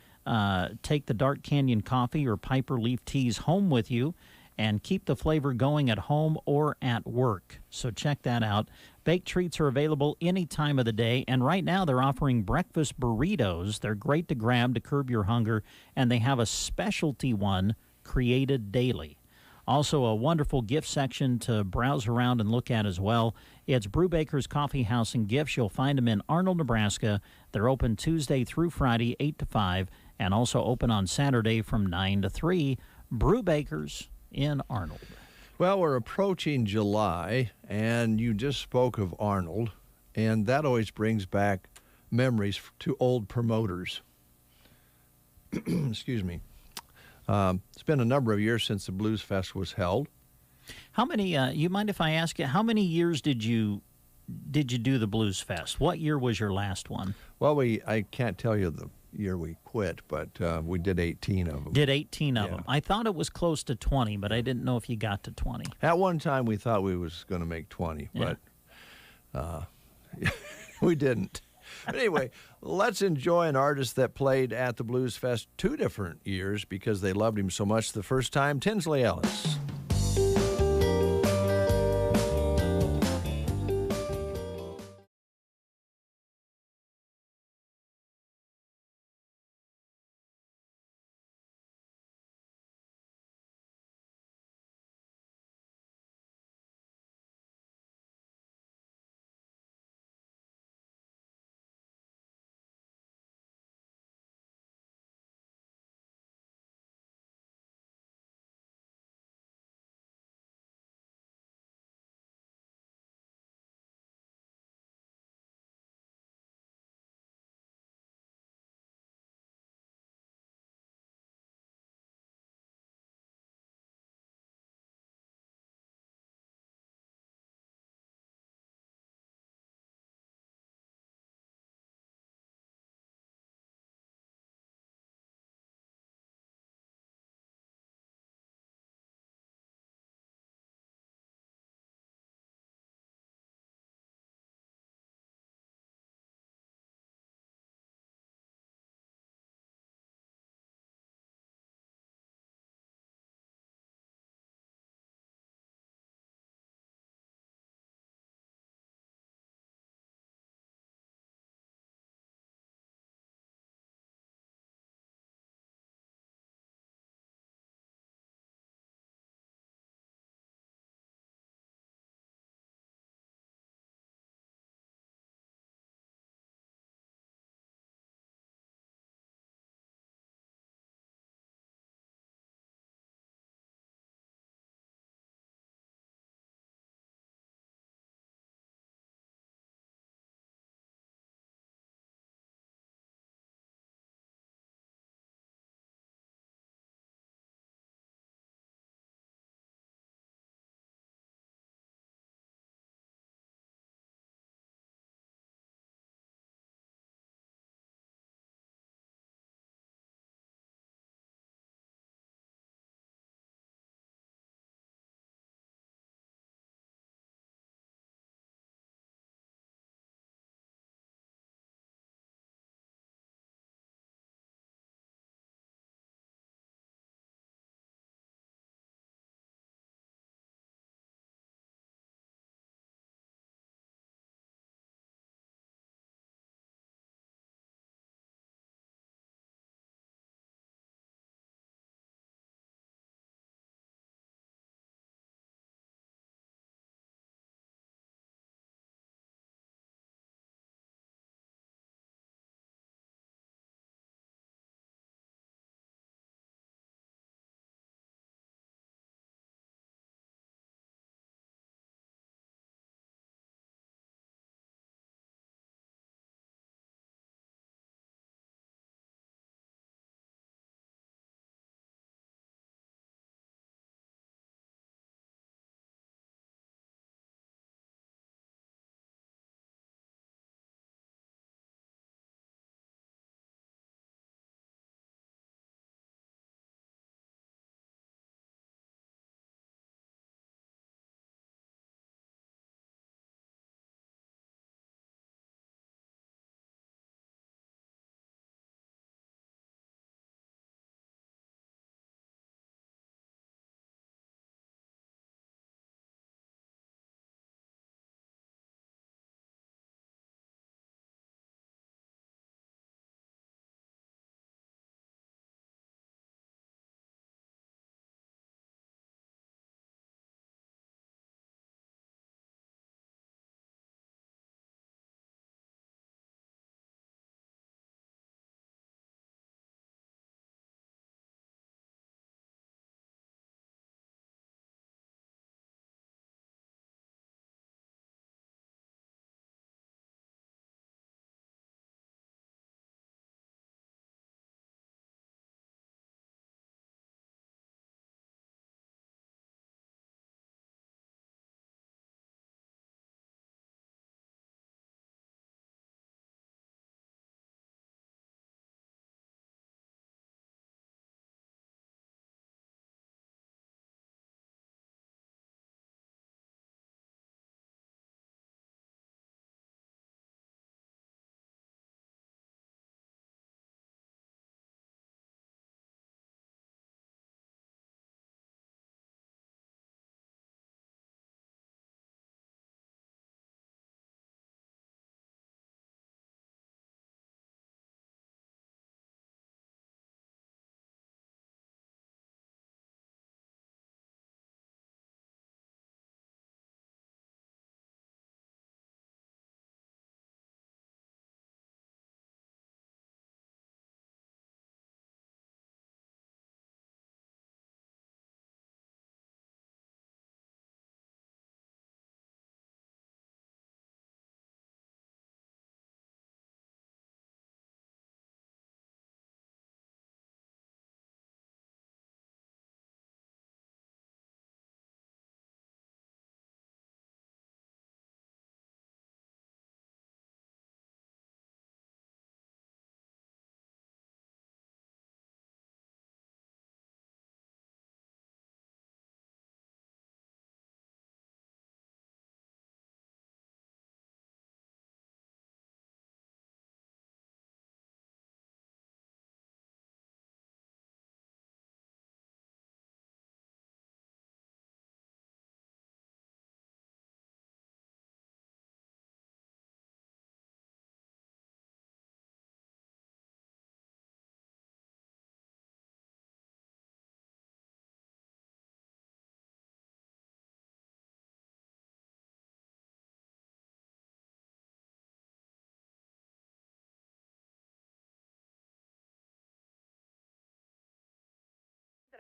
[SPEAKER 2] take the Dark Canyon coffee or Piper Leaf teas home with you and keep the flavor going at home or at work. So check that out. Baked treats are available any time of the day, and right now they're offering breakfast burritos. They're great to grab to curb your hunger, and they have a specialty one created daily. Also, a wonderful gift section to browse around and look at as well. It's Brubaker's Coffee House and Gifts. You'll find them in Arnold, Nebraska. They're open Tuesday through Friday, 8 to 5, and also open on Saturday from 9 to 3. Brubaker's in Arnold.
[SPEAKER 1] Well, we're approaching July, and you just spoke of Arnold, and that always brings back memories to old promoters. Excuse me. It's been a number of years since the Blues Fest was held.
[SPEAKER 2] How many, you mind if I ask you, how many years did you do the Blues Fest? What year was your last one?
[SPEAKER 1] Well, I can't tell you the year we quit, but we did 18 of them.
[SPEAKER 2] Did 18 of them. I thought it was close to 20, but I didn't know if you got to 20.
[SPEAKER 1] At one time, we thought we was going to make 20, but we didn't. But anyway, let's enjoy an artist that played at the Blues Fest 2 different years because they loved him so much the first time, Tinsley Ellis.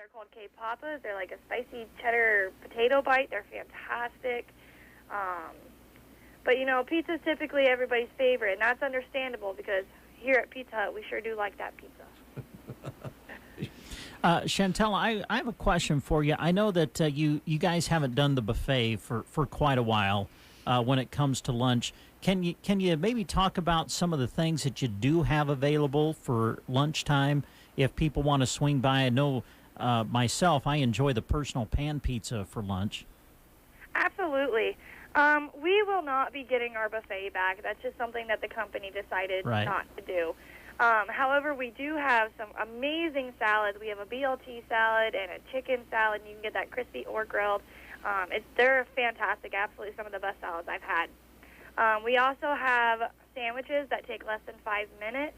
[SPEAKER 6] They're called K-Papas. They're like a spicy cheddar potato bite. They're fantastic. But, you know, pizza's typically everybody's favorite, and that's understandable because here at Pizza Hut, we sure do like that pizza.
[SPEAKER 2] Chantel, I have a question for you. I know that you guys haven't done the buffet for quite a while when it comes to lunch. Can you maybe talk about some of the things that you do have available for lunchtime if people want to swing by? I know myself, I enjoy the personal pan pizza for lunch.
[SPEAKER 6] Absolutely. We will not be getting our buffet back. That's just something that the company decided not to do. However, we do have some amazing salads. We have a BLT salad and a chicken salad, and you can get that crispy or grilled. They're fantastic, absolutely some of the best salads I've had. We also have sandwiches that take less than 5 minutes.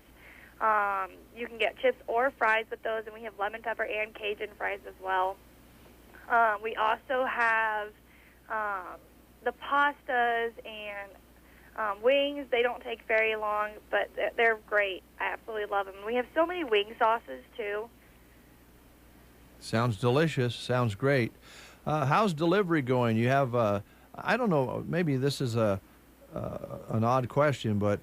[SPEAKER 6] You can get chips or fries with those, and we have lemon pepper and Cajun fries as well. We also have the pastas and wings. They don't take very long, but they're great. I absolutely love them. We have so many wing sauces, too.
[SPEAKER 1] Sounds delicious. Sounds great. How's delivery going? You have, I don't know, maybe this is an odd question, but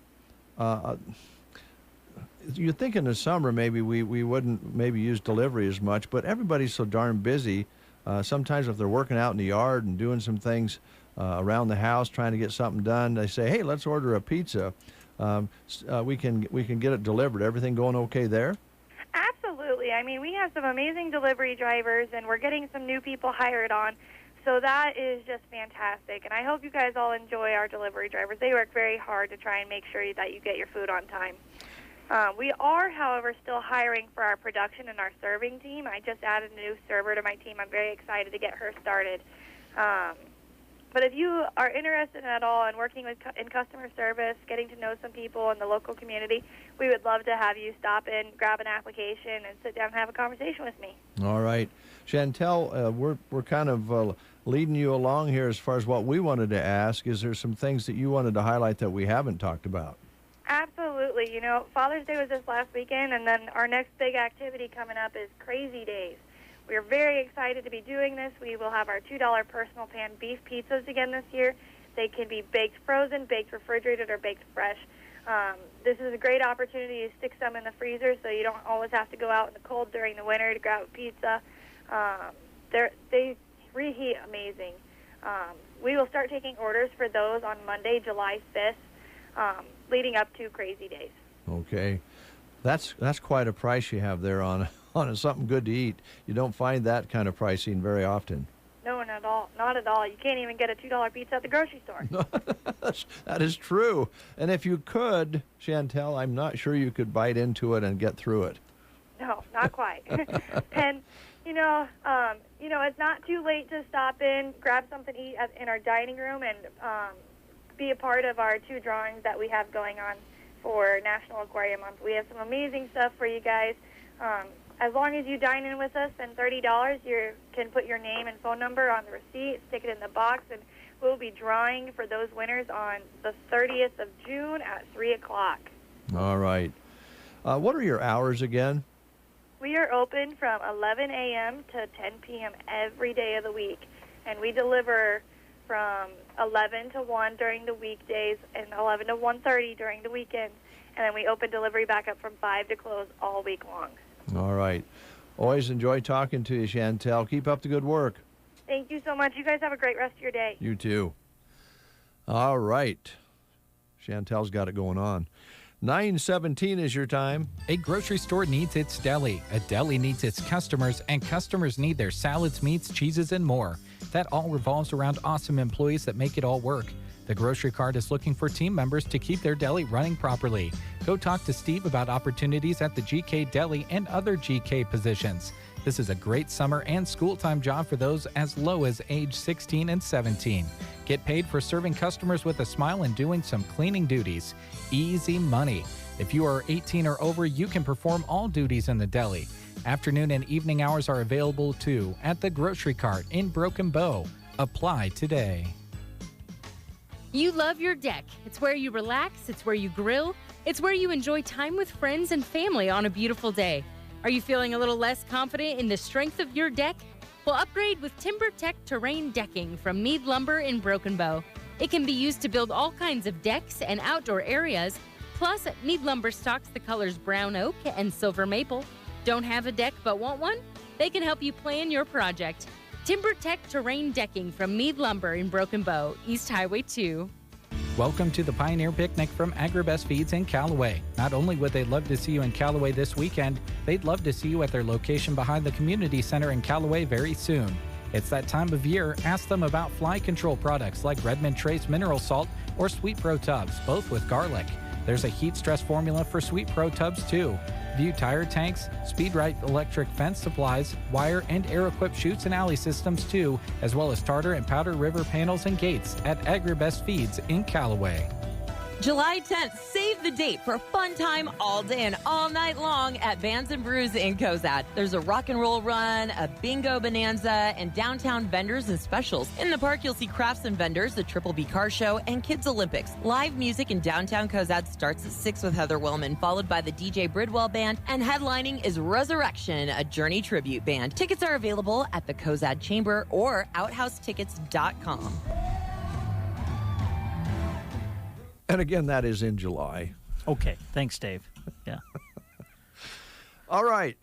[SPEAKER 1] you'd think in the summer maybe we wouldn't maybe use delivery as much, but everybody's so darn busy. Sometimes if they're working out in the yard and doing some things around the house, trying to get something done, they say, hey, let's order a pizza. We can get it delivered. Everything going okay there?
[SPEAKER 6] Absolutely. I mean, we have some amazing delivery drivers, and we're getting some new people hired on. So that is just fantastic. And I hope you guys all enjoy our delivery drivers. They work very hard to try and make sure that you get your food on time. We are, however, still hiring for our production and our serving team. I just added a new server to my team. I'm very excited to get her started. But if you are interested at all in working in customer service, getting to know some people in the local community, we would love to have you stop in, grab an application, and sit down and have a conversation with me.
[SPEAKER 1] All right. Chantel, we're kind of leading you along here as far as what we wanted to ask. Is there some things that you wanted to highlight that we haven't talked about?
[SPEAKER 6] Absolutely. You know, Father's Day was this last weekend, and then our next big activity coming up is Crazy Days. We are very excited to be doing this. We will have our $2 personal pan beef pizzas again this year. They can be baked frozen, baked refrigerated, or baked fresh. This is a great opportunity to stick some in the freezer so you don't always have to go out in the cold during the winter to grab a pizza. They reheat amazing. We will start taking orders for those on Monday, July 5th, leading up to Crazy Days.
[SPEAKER 1] Okay. That's quite a price you have there on something good to eat. You don't find that kind of pricing very often.
[SPEAKER 6] No, not at all. Not at all. You can't even get a $2 pizza at the grocery store.
[SPEAKER 1] That is true. And if you could, Chantel, I'm not sure you could bite into it and get through it.
[SPEAKER 6] No, not quite. And you know, it's not too late to stop in, grab something to eat in our dining room, and be a part of our 2 drawings that we have going on for National Aquarium Month. We have some amazing stuff for you guys. As long as you dine in with us, and $30, you can put your name and phone number on the receipt, stick it in the box, and we'll be drawing for those winners on the 30th of June at 3 o'clock.
[SPEAKER 1] All right. What are your hours again?
[SPEAKER 6] We are open from 11 a.m. to 10 p.m. every day of the week, and we deliver from 11 to 1 during the weekdays and 11 to 1:30 during the weekends, and then we open delivery back up from 5 to close all week long.
[SPEAKER 1] All right. Always enjoy talking to you, Chantel. Keep up the good work.
[SPEAKER 6] Thank you so much. You guys have a great rest of your day.
[SPEAKER 1] You too. All right. Chantel's got it going on. 9:17 is your time.
[SPEAKER 13] A grocery store needs its deli. A deli needs its customers, and customers need their salads, meats, cheeses, and more. That all revolves around awesome employees that make it all work. The Grocery Cart is looking for team members to keep their deli running properly. Go talk to Steve about opportunities at the GK Deli and other GK positions. This is a great summer and school-time job for those as low as age 16 and 17. Get paid for serving customers with a smile and doing some cleaning duties. Easy money. If you are 18 or over, you can perform all duties in the deli. Afternoon and evening hours are available too at the Grocery Cart in Broken Bow. Apply today.
[SPEAKER 15] You love your deck. It's where you relax, it's where you grill, it's where you enjoy time with friends and family on a beautiful day. Are you feeling a little less confident in the strength of your deck? Well, upgrade with TimberTech Terrain Decking from Mead Lumber in Broken Bow. It can be used to build all kinds of decks and outdoor areas. Plus, Mead Lumber stocks the colors brown oak and silver maple. Don't have a deck but want one? They can help you plan your project. TimberTech Terrain Decking from Mead Lumber in Broken Bow, East Highway 2.
[SPEAKER 13] Welcome to the Pioneer Picnic from AgriBest Feeds in Callaway. Not only would they love to see you in Callaway this weekend, they'd love to see you at their location behind the Community Center in Callaway very soon. It's that time of year. Ask them about fly control products like Redmond Trace Mineral Salt or Sweet Pro Tubs, both with garlic. There's a heat stress formula for Sweet Pro Tubs too. View tire tanks, SpeedRite electric fence supplies, wire and air-equipped chutes and alley systems too, as well as Tartar and Powder River panels and gates at AgriBest Feeds in Callaway.
[SPEAKER 16] July 10th, save the date for a fun time all day and all night long at Bands and Brews in Cozad. There's a rock and roll run, a bingo bonanza, and downtown vendors and specials. In the park, you'll see crafts and vendors, the Triple B Car Show, and Kids Olympics. Live music in downtown Cozad starts at 6 with Heather Willman, followed by the DJ Bridwell Band, and headlining is Resurrection, a Journey tribute band. Tickets are available at the Cozad Chamber or OuthouseTickets.com.
[SPEAKER 1] And again, that is in July.
[SPEAKER 2] Okay. Thanks, Dave. Yeah.
[SPEAKER 1] All right.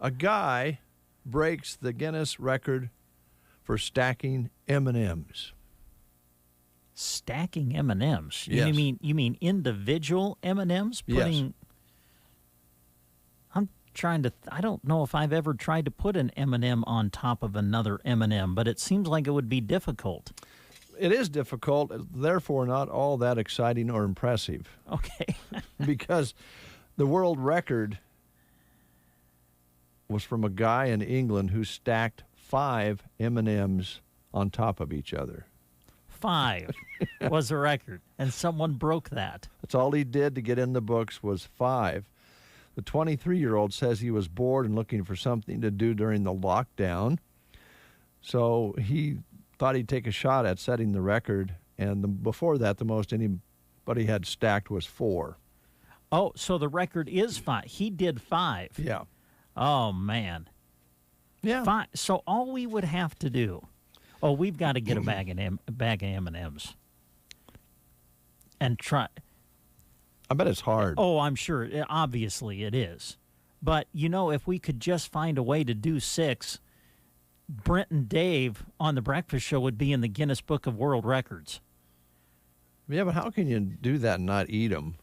[SPEAKER 1] A guy breaks the Guinness record for stacking M&Ms.
[SPEAKER 2] Stacking M&Ms?
[SPEAKER 1] Yes.
[SPEAKER 2] You mean individual M&Ms?
[SPEAKER 1] Yes.
[SPEAKER 2] I'm trying to... I don't know if I've ever tried to put an M&M on top of another M&M, but it seems like it would be difficult.
[SPEAKER 1] It is difficult, therefore not all that exciting or impressive.
[SPEAKER 2] Okay.
[SPEAKER 1] Because the world record was from a guy in England who stacked 5 M&Ms on top of each other.
[SPEAKER 2] 5 was the record, and someone broke that.
[SPEAKER 1] That's all he did to get in the books was 5. The 23-year-old says he was bored and looking for something to do during the lockdown, so he thought he'd take a shot at setting the record, and before that, the most anybody had stacked was 4.
[SPEAKER 2] Oh, so the record is 5. He did 5.
[SPEAKER 1] Yeah.
[SPEAKER 2] Oh, man.
[SPEAKER 1] Yeah.
[SPEAKER 2] 5. So all we would have to do, we've got to get a bag of M&Ms and try.
[SPEAKER 1] I bet it's hard.
[SPEAKER 2] Oh, I'm sure. Obviously, it is. But, if we could just find a way to do 6, Brent and Dave on The Breakfast Show would be in the Guinness Book of World Records.
[SPEAKER 1] Yeah, but how can you do that and not eat them?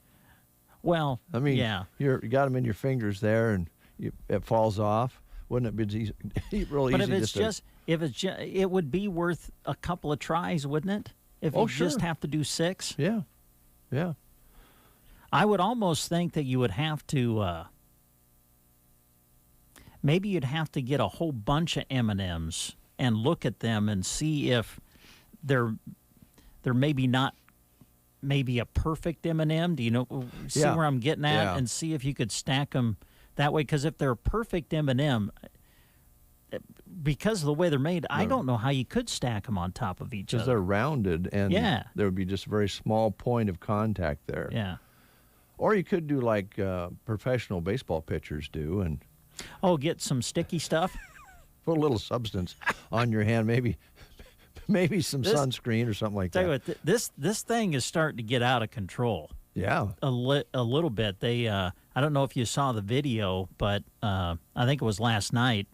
[SPEAKER 2] Well,
[SPEAKER 1] I mean,
[SPEAKER 2] yeah.
[SPEAKER 1] You got them in your fingers there, and it falls off. Wouldn't it be really
[SPEAKER 2] but
[SPEAKER 1] easy?
[SPEAKER 2] It would be worth a couple of tries, wouldn't it? If you
[SPEAKER 1] sure.
[SPEAKER 2] just have to do 6.
[SPEAKER 1] Yeah.
[SPEAKER 2] I would almost think that you would have to. Maybe you'd have to get a whole bunch of M&Ms and look at them and see if they're maybe not a perfect M&M. Do you know? See where I'm getting at?
[SPEAKER 1] Yeah.
[SPEAKER 2] And see if you could stack them that way. Because if they're a perfect M&M, because of the way they're made, I don't know how you could stack them on top of each other.
[SPEAKER 1] Because they're rounded, and there would be just a very small point of contact there.
[SPEAKER 2] Yeah.
[SPEAKER 1] Or you could do like professional baseball pitchers do, and
[SPEAKER 2] get some sticky stuff.
[SPEAKER 1] Put a little substance on your hand, maybe some sunscreen or something like that.
[SPEAKER 2] Tell you what, this thing is starting to get out of control.
[SPEAKER 1] Yeah,
[SPEAKER 2] a little bit. They I don't know if you saw the video, but I think it was last night.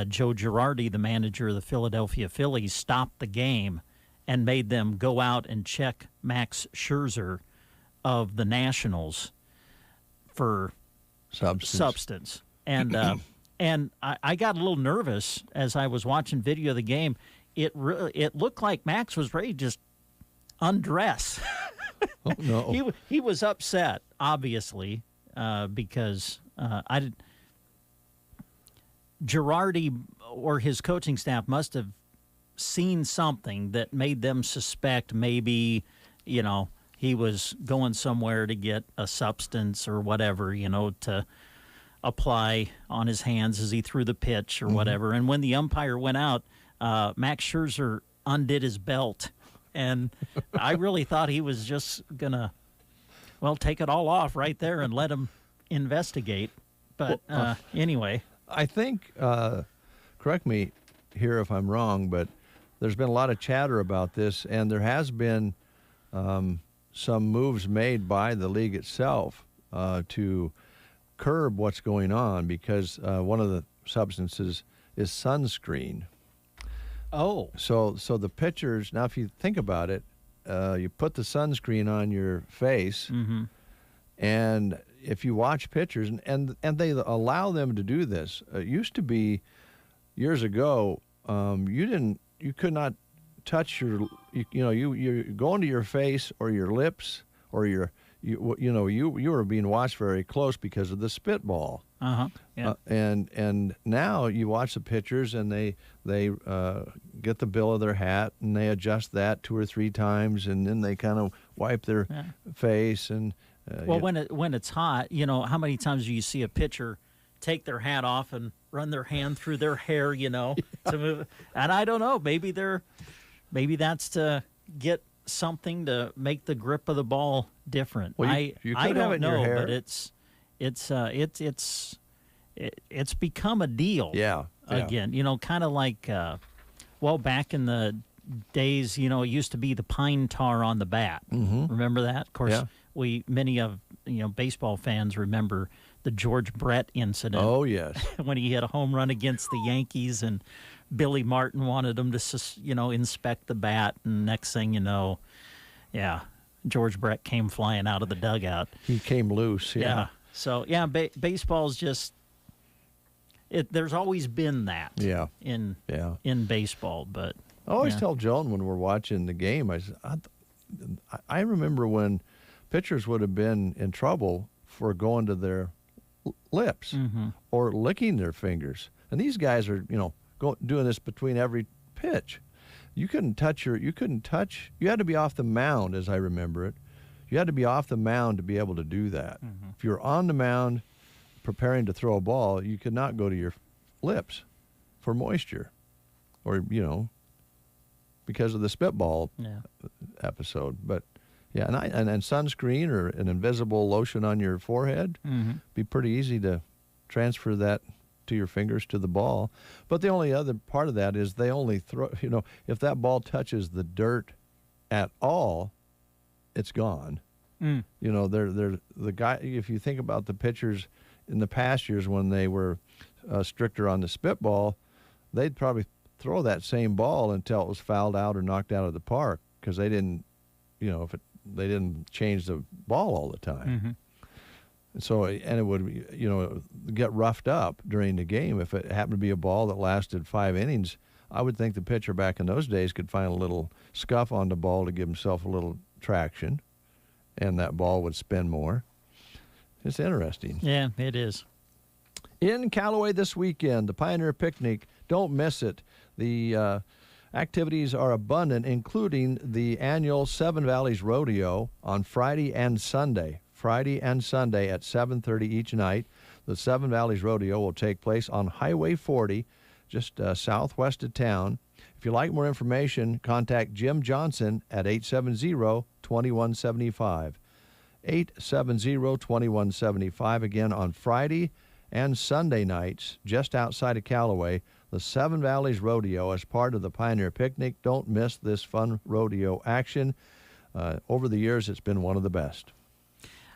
[SPEAKER 2] Joe Girardi, the manager of the Philadelphia Phillies, stopped the game and made them go out and check Max Scherzer of the Nationals for substance. And I got a little nervous as I was watching video of the game. It looked like Max was ready to just undress.
[SPEAKER 1] Oh, no.
[SPEAKER 2] He was upset, obviously, because Girardi or his coaching staff must have seen something that made them suspect maybe, he was going somewhere to get a substance or whatever, to apply on his hands as he threw the pitch or whatever. And when the umpire went out, Max Scherzer undid his belt. And I really thought he was just going to, take it all off right there and let him investigate. But anyway.
[SPEAKER 1] I think, correct me here if I'm wrong, but there's been a lot of chatter about this, and there has been some moves made by the league itself to curb what's going on, because one of the substances is sunscreen.
[SPEAKER 2] Oh.
[SPEAKER 1] So the pitchers, now if you think about it, you put the sunscreen on your face, and if you watch pitchers, and they allow them to do this. It used to be years ago, you could not touch you go into your face or your lips or you were being watched very close because of the spitball.
[SPEAKER 2] Yeah.
[SPEAKER 1] And now you watch the pitchers, and they get the bill of their hat, and they adjust that 2 or 3 times, and then they kind of wipe their face. And
[SPEAKER 2] when it's hot, how many times do you see a pitcher take their hat off and run their hand through their hair, to move? And I don't know, maybe that's to get something to make the grip of the ball different.
[SPEAKER 1] Well, you
[SPEAKER 2] I
[SPEAKER 1] could
[SPEAKER 2] don't
[SPEAKER 1] have it in your
[SPEAKER 2] know,
[SPEAKER 1] hair.
[SPEAKER 2] but it's become a deal.
[SPEAKER 1] Yeah.
[SPEAKER 2] Again, kind of like back in the days, it used to be the pine tar on the bat. Remember that? Of course, many of baseball fans remember the George Brett incident.
[SPEAKER 1] Oh yes,
[SPEAKER 2] when he hit a home run against the Yankees, and Billy Martin wanted him to inspect the bat, and next thing you know, George Brett came flying out of the dugout.
[SPEAKER 1] He came loose. Yeah.
[SPEAKER 2] So baseball's just. There's always been that.
[SPEAKER 1] Yeah.
[SPEAKER 2] In baseball, but
[SPEAKER 1] I always tell Joan when we're watching the game, I remember when pitchers would have been in trouble for going to their lips or licking their fingers, and these guys are doing this between every pitch. You had to be off the mound, as I remember it. You had to be off the mound to be able to do that. If you were on the mound preparing to throw a ball, you could not go to your lips for moisture, or because of the spitball episode. But and sunscreen or an invisible lotion on your forehead be pretty easy to transfer that to your fingers to the ball. But the only other part of that is they only throw. If that ball touches the dirt at all, it's gone. They're the guy. If you think about the pitchers in the past years when they were stricter on the spitball, they'd probably throw that same ball until it was fouled out or knocked out of the park, because they didn't, they didn't change the ball all the time. So, and it would, get roughed up during the game. If it happened to be a ball that lasted 5 innings, I would think the pitcher back in those days could find a little scuff on the ball to give himself a little traction, and that ball would spin more. It's interesting.
[SPEAKER 2] Yeah, it is.
[SPEAKER 1] In Callaway this weekend, the Pioneer Picnic. Don't miss it. The activities are abundant, including the annual Seven Valleys Rodeo on Friday and Sunday. Friday and Sunday at 7:30 each night. The Seven Valleys Rodeo will take place on Highway 40, just southwest of town. If you'd like more information, contact Jim Johnson at 870-2175. 870-2175. Again, on Friday and Sunday nights, just outside of Callaway, the Seven Valleys Rodeo as part of the Pioneer Picnic. Don't miss this fun rodeo action. Over the years, it's been one of the best.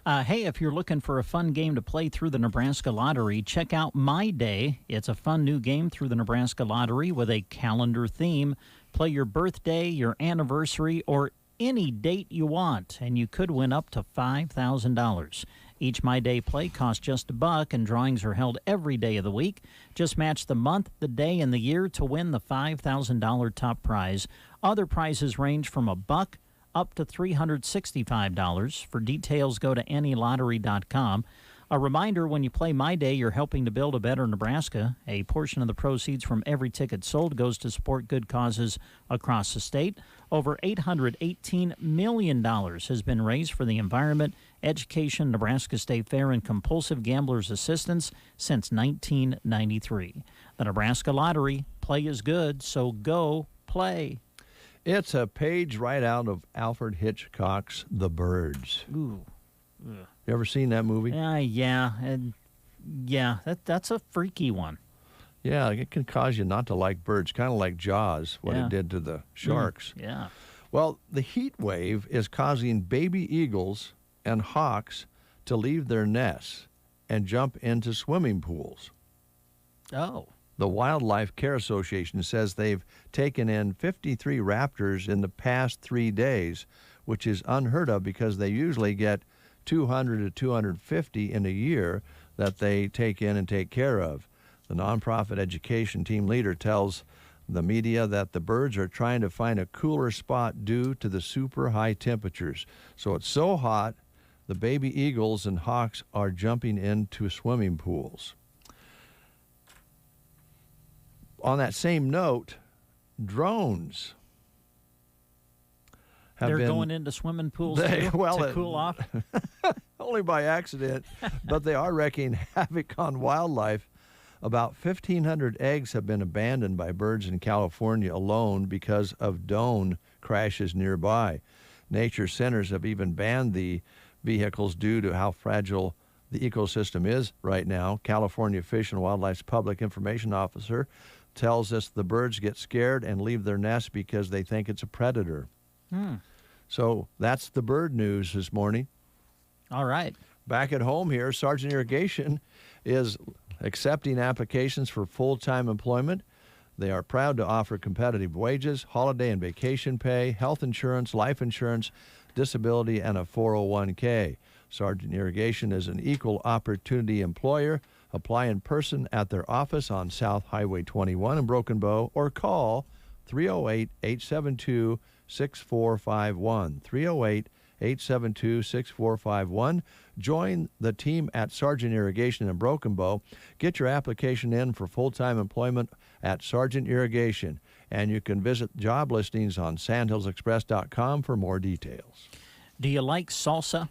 [SPEAKER 2] Hey, if you're looking for a fun game to play through the Nebraska Lottery, check out My Day. It's a fun new game through the Nebraska Lottery with a calendar theme. Play your birthday, your anniversary, or any date you want, and you could win up to $5,000. Each My Day play costs just $1, and drawings are held every day of the week. Just match the month, the day, and the year to win the $5,000 top prize. Other prizes range from $1 up to $365. For details, go to anylottery.com. A reminder, when you play My Day, you're helping to build a better Nebraska. A portion of the proceeds from every ticket sold goes to support good causes across the state. Over $818 million has been raised for the environment, education, Nebraska State Fair, and compulsive gamblers' assistance since 1993. The Nebraska Lottery. Play is good, so go play.
[SPEAKER 1] It's a page right out of Alfred Hitchcock's The Birds.
[SPEAKER 2] Ooh.
[SPEAKER 1] You ever seen that movie?
[SPEAKER 2] Yeah. And Yeah, that's a freaky one.
[SPEAKER 1] Yeah, it can cause you not to like birds, kind of like Jaws, what
[SPEAKER 2] Yeah.
[SPEAKER 1] it did to the sharks.
[SPEAKER 2] Yeah.
[SPEAKER 1] Well, the heat wave is causing baby eagles and hawks to leave their nests and jump into swimming pools.
[SPEAKER 2] Oh.
[SPEAKER 1] The Wildlife Care Association says they've taken in 53 raptors in the past 3 days, which is unheard of because they usually get 200 to 250 in a year that they take in and take care of. The nonprofit education team leader tells the media that the birds are trying to find a cooler spot due to the super high temperatures. So it's so hot, the baby eagles and hawks are jumping into swimming pools. On that same note, drones have
[SPEAKER 2] They're
[SPEAKER 1] been
[SPEAKER 2] going into swimming pools
[SPEAKER 1] They-
[SPEAKER 2] too,
[SPEAKER 1] well,
[SPEAKER 2] to
[SPEAKER 1] it-
[SPEAKER 2] cool off.
[SPEAKER 1] only by accident, but they are wreaking havoc on wildlife. About 1,500 eggs have been abandoned by birds in California alone because of drone crashes nearby. Nature centers have even banned the vehicles due to how fragile the ecosystem is right now. California Fish and Wildlife's public information officer tells us the birds get scared and leave their nests because they think it's a predator. So that's the bird news this morning.
[SPEAKER 2] All right.
[SPEAKER 1] Back at home here, Sargent Irrigation is accepting applications for full-time employment. They are proud to offer competitive wages, holiday and vacation pay, health insurance, life insurance, disability, and a 401k. Sargent Irrigation is an equal opportunity employer. Apply in person at their office on South Highway 21 in Broken Bow or call 308-872-6451. 308-872-6451. Join the team at Sargent Irrigation in Broken Bow. Get your application in for full-time employment at Sargent Irrigation. And you can visit job listings on sandhillsexpress.com for more details.
[SPEAKER 2] Do you like salsa?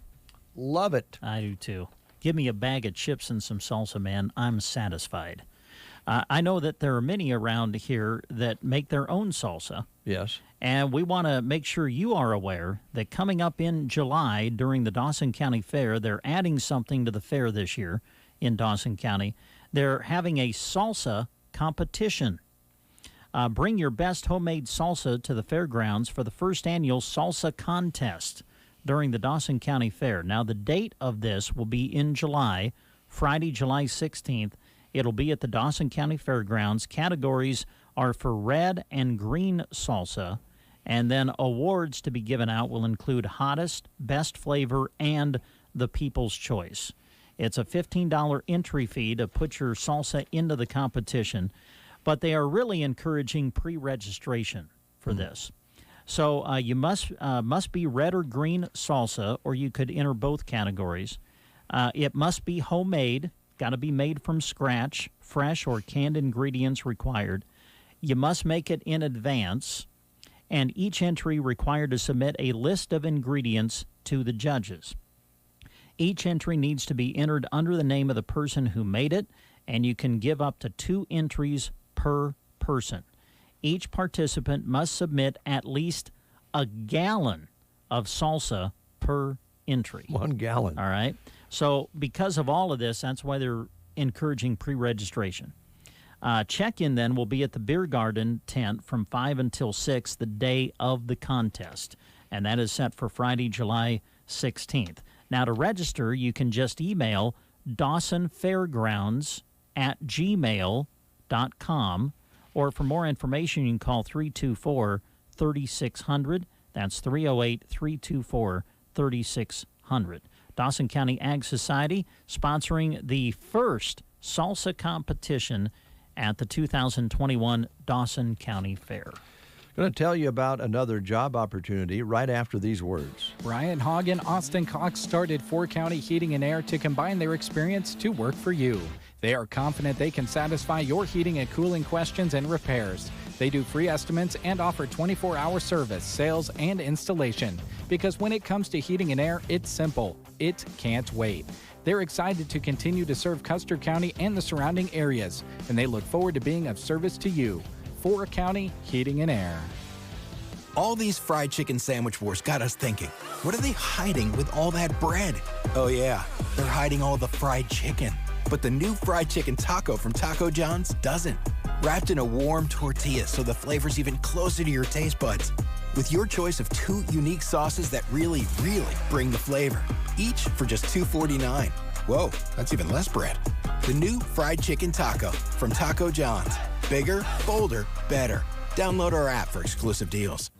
[SPEAKER 1] Love it.
[SPEAKER 2] I do too. Give me a bag of chips and some salsa, man. I'm satisfied. I know that there are many around here that make their own salsa.
[SPEAKER 1] Yes.
[SPEAKER 2] And we want to make sure you are aware that coming up in July during the Dawson County Fair, they're adding something to the fair this year in Dawson County. They're having a salsa competition. Bring your best homemade salsa to the fairgrounds for the first annual salsa contest during the Dawson County Fair. Now, the date of this will be in July, Friday, July 16th. It'll be at the Dawson County Fairgrounds. Categories are for red and green salsa, and then awards to be given out will include hottest, best flavor, and the People's Choice. It's a $15 entry fee to put your salsa into the competition, but they are really encouraging pre-registration for this. So you must be red or green salsa, or you could enter both categories. It must be homemade. Got to be made from scratch, fresh or canned ingredients required. You must make it in advance, and each entry required to submit a list of ingredients to the judges. Each entry needs to be entered under the name of the person who made it, and you can give up to 2 entries per person. Each participant must submit at least a gallon of salsa per entry.
[SPEAKER 1] 1 gallon.
[SPEAKER 2] All right. So because of all of this, that's why they're encouraging pre-registration. Check-in then will be at the Beer Garden tent from 5 until 6 the day of the contest, and that is set for Friday, July 16th. Now, to register, you can just email dawsonfairgrounds@gmail.com, or for more information, you can call 324-3600. That's 308-324-3600. Dawson County Ag Society sponsoring the first salsa competition at the 2021 Dawson County Fair.
[SPEAKER 1] Going to tell you about another job opportunity right after these words.
[SPEAKER 13] Brian Hogg and Austin Cox started 4County Heating and Air to combine their experience to work for you. They are confident they can satisfy your heating and cooling questions and repairs. They do free estimates and offer 24-hour service, sales, and installation. Because when it comes to heating and air, it's simple. It can't wait. They're excited to continue to serve Custer County and the surrounding areas, and they look forward to being of service to you. 4County Heating and Air.
[SPEAKER 3] All these fried chicken sandwich wars got us thinking, what are they hiding with all that bread? Oh yeah, they're hiding all the fried chicken. But the new fried chicken taco from Taco John's doesn't. Wrapped in a warm tortilla so the flavor's even closer to your taste buds. With your choice of 2 unique sauces that really bring the flavor. Each for just $2.49. Whoa, that's even less bread. The new fried chicken taco from Taco John's. Bigger, bolder, better. Download our app for exclusive deals.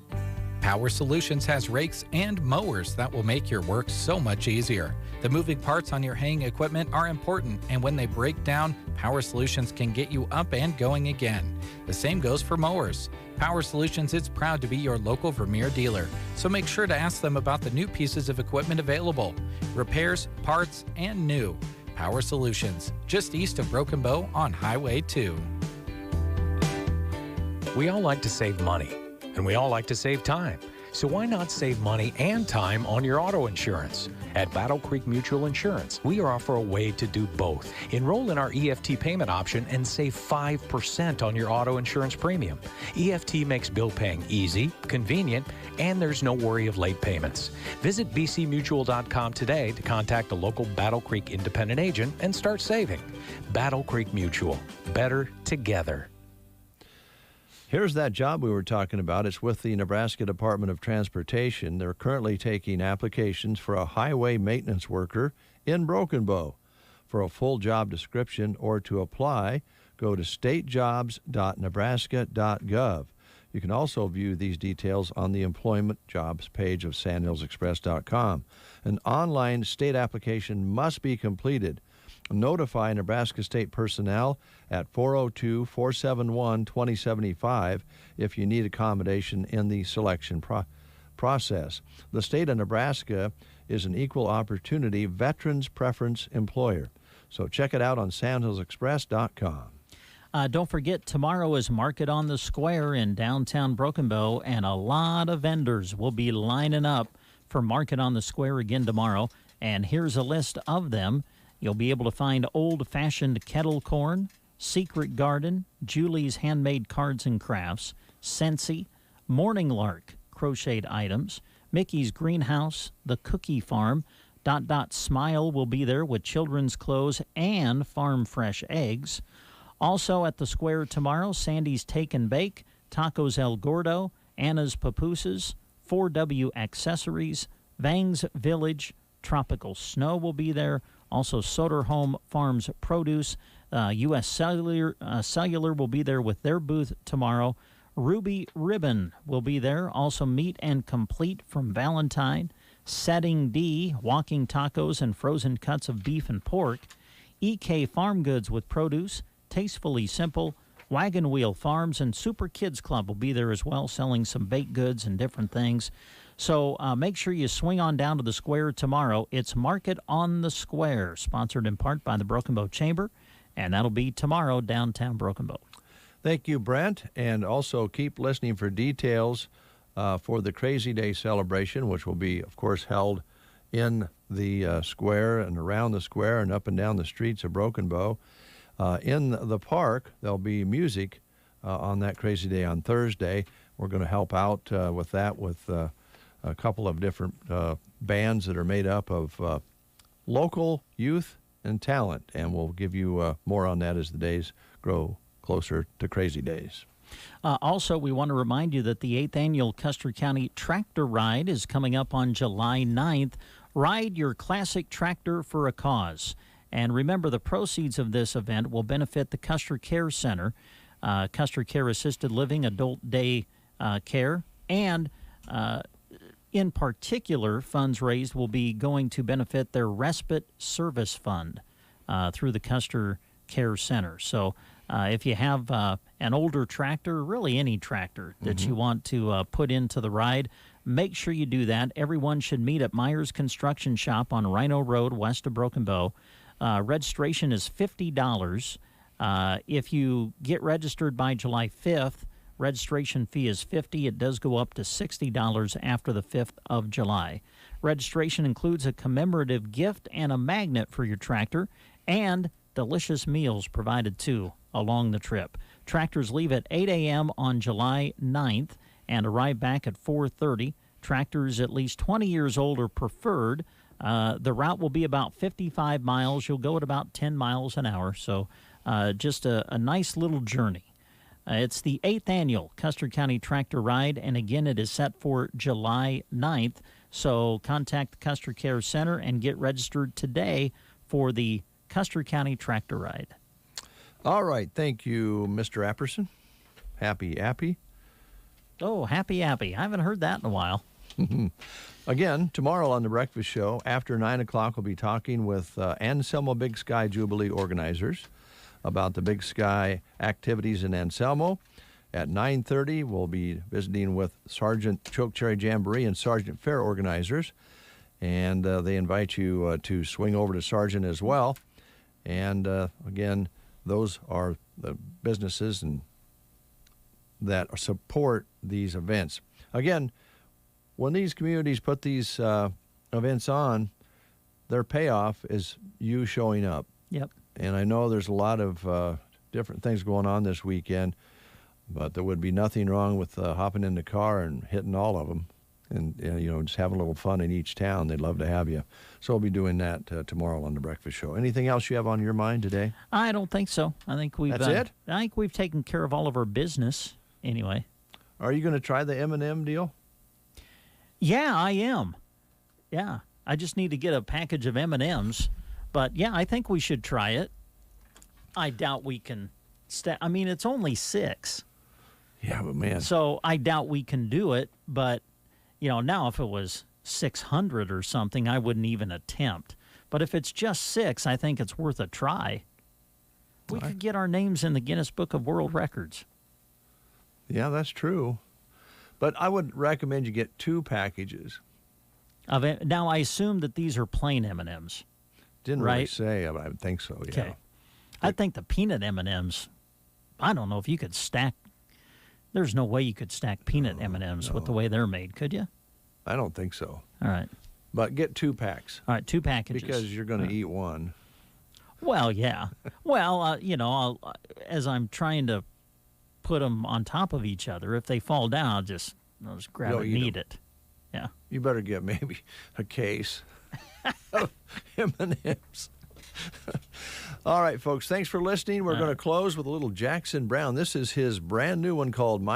[SPEAKER 13] Power Solutions has rakes and mowers that will make your work so much easier. The moving parts on your haying equipment are important, and when they break down, Power Solutions can get you up and going again. The same goes for mowers. Power Solutions is proud to be your local Vermeer dealer, so make sure to ask them about the new pieces of equipment available. Repairs, parts, and new. Power Solutions, just east of Broken Bow on Highway 2.
[SPEAKER 4] We all like to save money, and we all like to save time. So why not save money and time on your auto insurance? At Battle Creek Mutual Insurance, we offer a way to do both. Enroll in our EFT payment option and save 5% on your auto insurance premium. EFT makes bill paying easy, convenient, and there's no worry of late payments. Visit bcmutual.com today to contact a local Battle Creek independent agent and start saving. Battle Creek Mutual. Better together.
[SPEAKER 1] Here's that job we were talking about. It's with the Nebraska Department of Transportation. They're currently taking applications for a highway maintenance worker in Broken Bow. For a full job description or to apply, go to statejobs.nebraska.gov. You can also view these details on the employment jobs page of sandhillsexpress.com. An online state application must be completed. Notify Nebraska State personnel at 402-471-2075 if you need accommodation in the selection process. The state of Nebraska is an equal opportunity veterans preference employer. So check it out on sandhillsexpress.com.
[SPEAKER 2] Don't forget, tomorrow is Market on the Square in downtown Broken Bow, and a lot of vendors will be lining up for Market on the Square again tomorrow. And here's a list of them. You'll be able to find old-fashioned kettle corn, Secret Garden, Julie's Handmade Cards and Crafts, Scentsy, Morning Lark crocheted items, Mickey's Greenhouse, The Cookie Farm, Dot Smile will be there with children's clothes and farm fresh eggs. Also at the square tomorrow, Sandy's Take and Bake, Tacos El Gordo, Anna's Papooses, 4W Accessories, Vang's Village, Tropical Snow will be there. Also, Soderholm Farms Produce, U.S. Cellular will be there with their booth tomorrow. Ruby Ribbon will be there. Also, Meat and Complete from Valentine. Setting D, walking tacos and frozen cuts of beef and pork. EK Farm Goods with produce. Tastefully Simple. Wagon Wheel Farms and Super Kids Club will be there as well, selling some baked goods and different things. So make sure you swing on down to the square tomorrow. It's Market on the Square, sponsored in part by the Broken Bow Chamber, and that'll be tomorrow downtown Broken Bow.
[SPEAKER 1] Thank you, Brent, and also keep listening for details for the Crazy Day celebration, which will be, of course, held in the square and around the square and up and down the streets of Broken Bow. In the park, there'll be music on that Crazy Day on Thursday. We're going to help out with that with a couple of different bands that are made up of local youth and talent, and we'll give you more on that as the days grow closer to Crazy Days.
[SPEAKER 2] Also, we want to remind you that the 8th Annual Custer County Tractor Ride is coming up on July 9th. Ride your classic tractor for a cause. And remember, the proceeds of this event will benefit the Custer Care Center, Custer Care Assisted Living, Adult Day Care, and in particular, funds raised will be going to benefit their Respite Service Fund through the Custer Care Center. So if you have an older tractor, really any tractor that you want to put into the ride, make sure you do that. Everyone should meet at Myers Construction Shop on Rhino Road, west of Broken Bow. Registration is $50. If you get registered by July 5th, registration fee is $50. It does go up to $60 after the 5th of July. Registration includes a commemorative gift and a magnet for your tractor, and delicious meals provided too along the trip. Tractors leave at 8 a.m. on July 9th and arrive back at 4:30. Tractors at least 20 years old are preferred. The route will be about 55 miles. You'll go at about 10 miles an hour, so just a nice little journey. It's the 8th annual Custer County Tractor Ride, and again, it is set for July 9th. So contact the Custer Care Center and get registered today for the Custer County Tractor Ride.
[SPEAKER 1] All right. Thank you, Mr. Apperson. Happy Appy.
[SPEAKER 2] Oh, Happy Appy. I haven't heard that in a while.
[SPEAKER 1] Again, tomorrow on The Breakfast Show, after 9 o'clock, we'll be talking with Anselmo Big Sky Jubilee organizers about the Big Sky activities in Anselmo. At 9:30, we'll be visiting with Sergeant Chokecherry Jamboree and Sergeant Fair organizers, and they invite you to swing over to Sergeant as well. And again, those are the businesses and that support these events. Again, when these communities put these events on, their payoff is you showing up.
[SPEAKER 2] Yep.
[SPEAKER 1] And I know there's a lot of different things going on this weekend, but there would be nothing wrong with hopping in the car and hitting all of them and just having a little fun in each town. They'd love to have you. So we'll be doing that tomorrow on The Breakfast Show. Anything else you have on your mind today?
[SPEAKER 2] I don't think so. I think we've
[SPEAKER 1] That's it?
[SPEAKER 2] I think we've taken care of all of our business anyway.
[SPEAKER 1] Are you going to try the M&M deal?
[SPEAKER 2] Yeah, I am. Yeah, I just need to get a package of M&Ms. But yeah, I think we should try it. I doubt we can. I mean, it's only 6.
[SPEAKER 1] Yeah, but man.
[SPEAKER 2] So I doubt we can do it. But now if it was 600 or something, I wouldn't even attempt. But if it's just 6, I think it's worth a try. We could get our names in the Guinness Book of World Records.
[SPEAKER 1] Yeah, that's true. But I would recommend you get 2 packages.
[SPEAKER 2] Now, I assume that these are plain M&Ms.
[SPEAKER 1] Didn't
[SPEAKER 2] right?
[SPEAKER 1] really say. I would think so, yeah.
[SPEAKER 2] Okay. I think the peanut M&Ms, I don't know if you could stack. There's no way you could stack peanut M&Ms with the way they're made, could you?
[SPEAKER 1] I don't think so.
[SPEAKER 2] All right.
[SPEAKER 1] But get 2 packs.
[SPEAKER 2] All right, 2 packages.
[SPEAKER 1] Because you're going to eat one.
[SPEAKER 2] Well, yeah. Well, as I'm trying to put them on top of each other, if they fall down, I'll just grab it and eat it. Yeah.
[SPEAKER 1] You better get maybe a case of M&Ms. All right, folks. Thanks for listening. We're going to close with a little Jackson Browne. This is his brand new one called My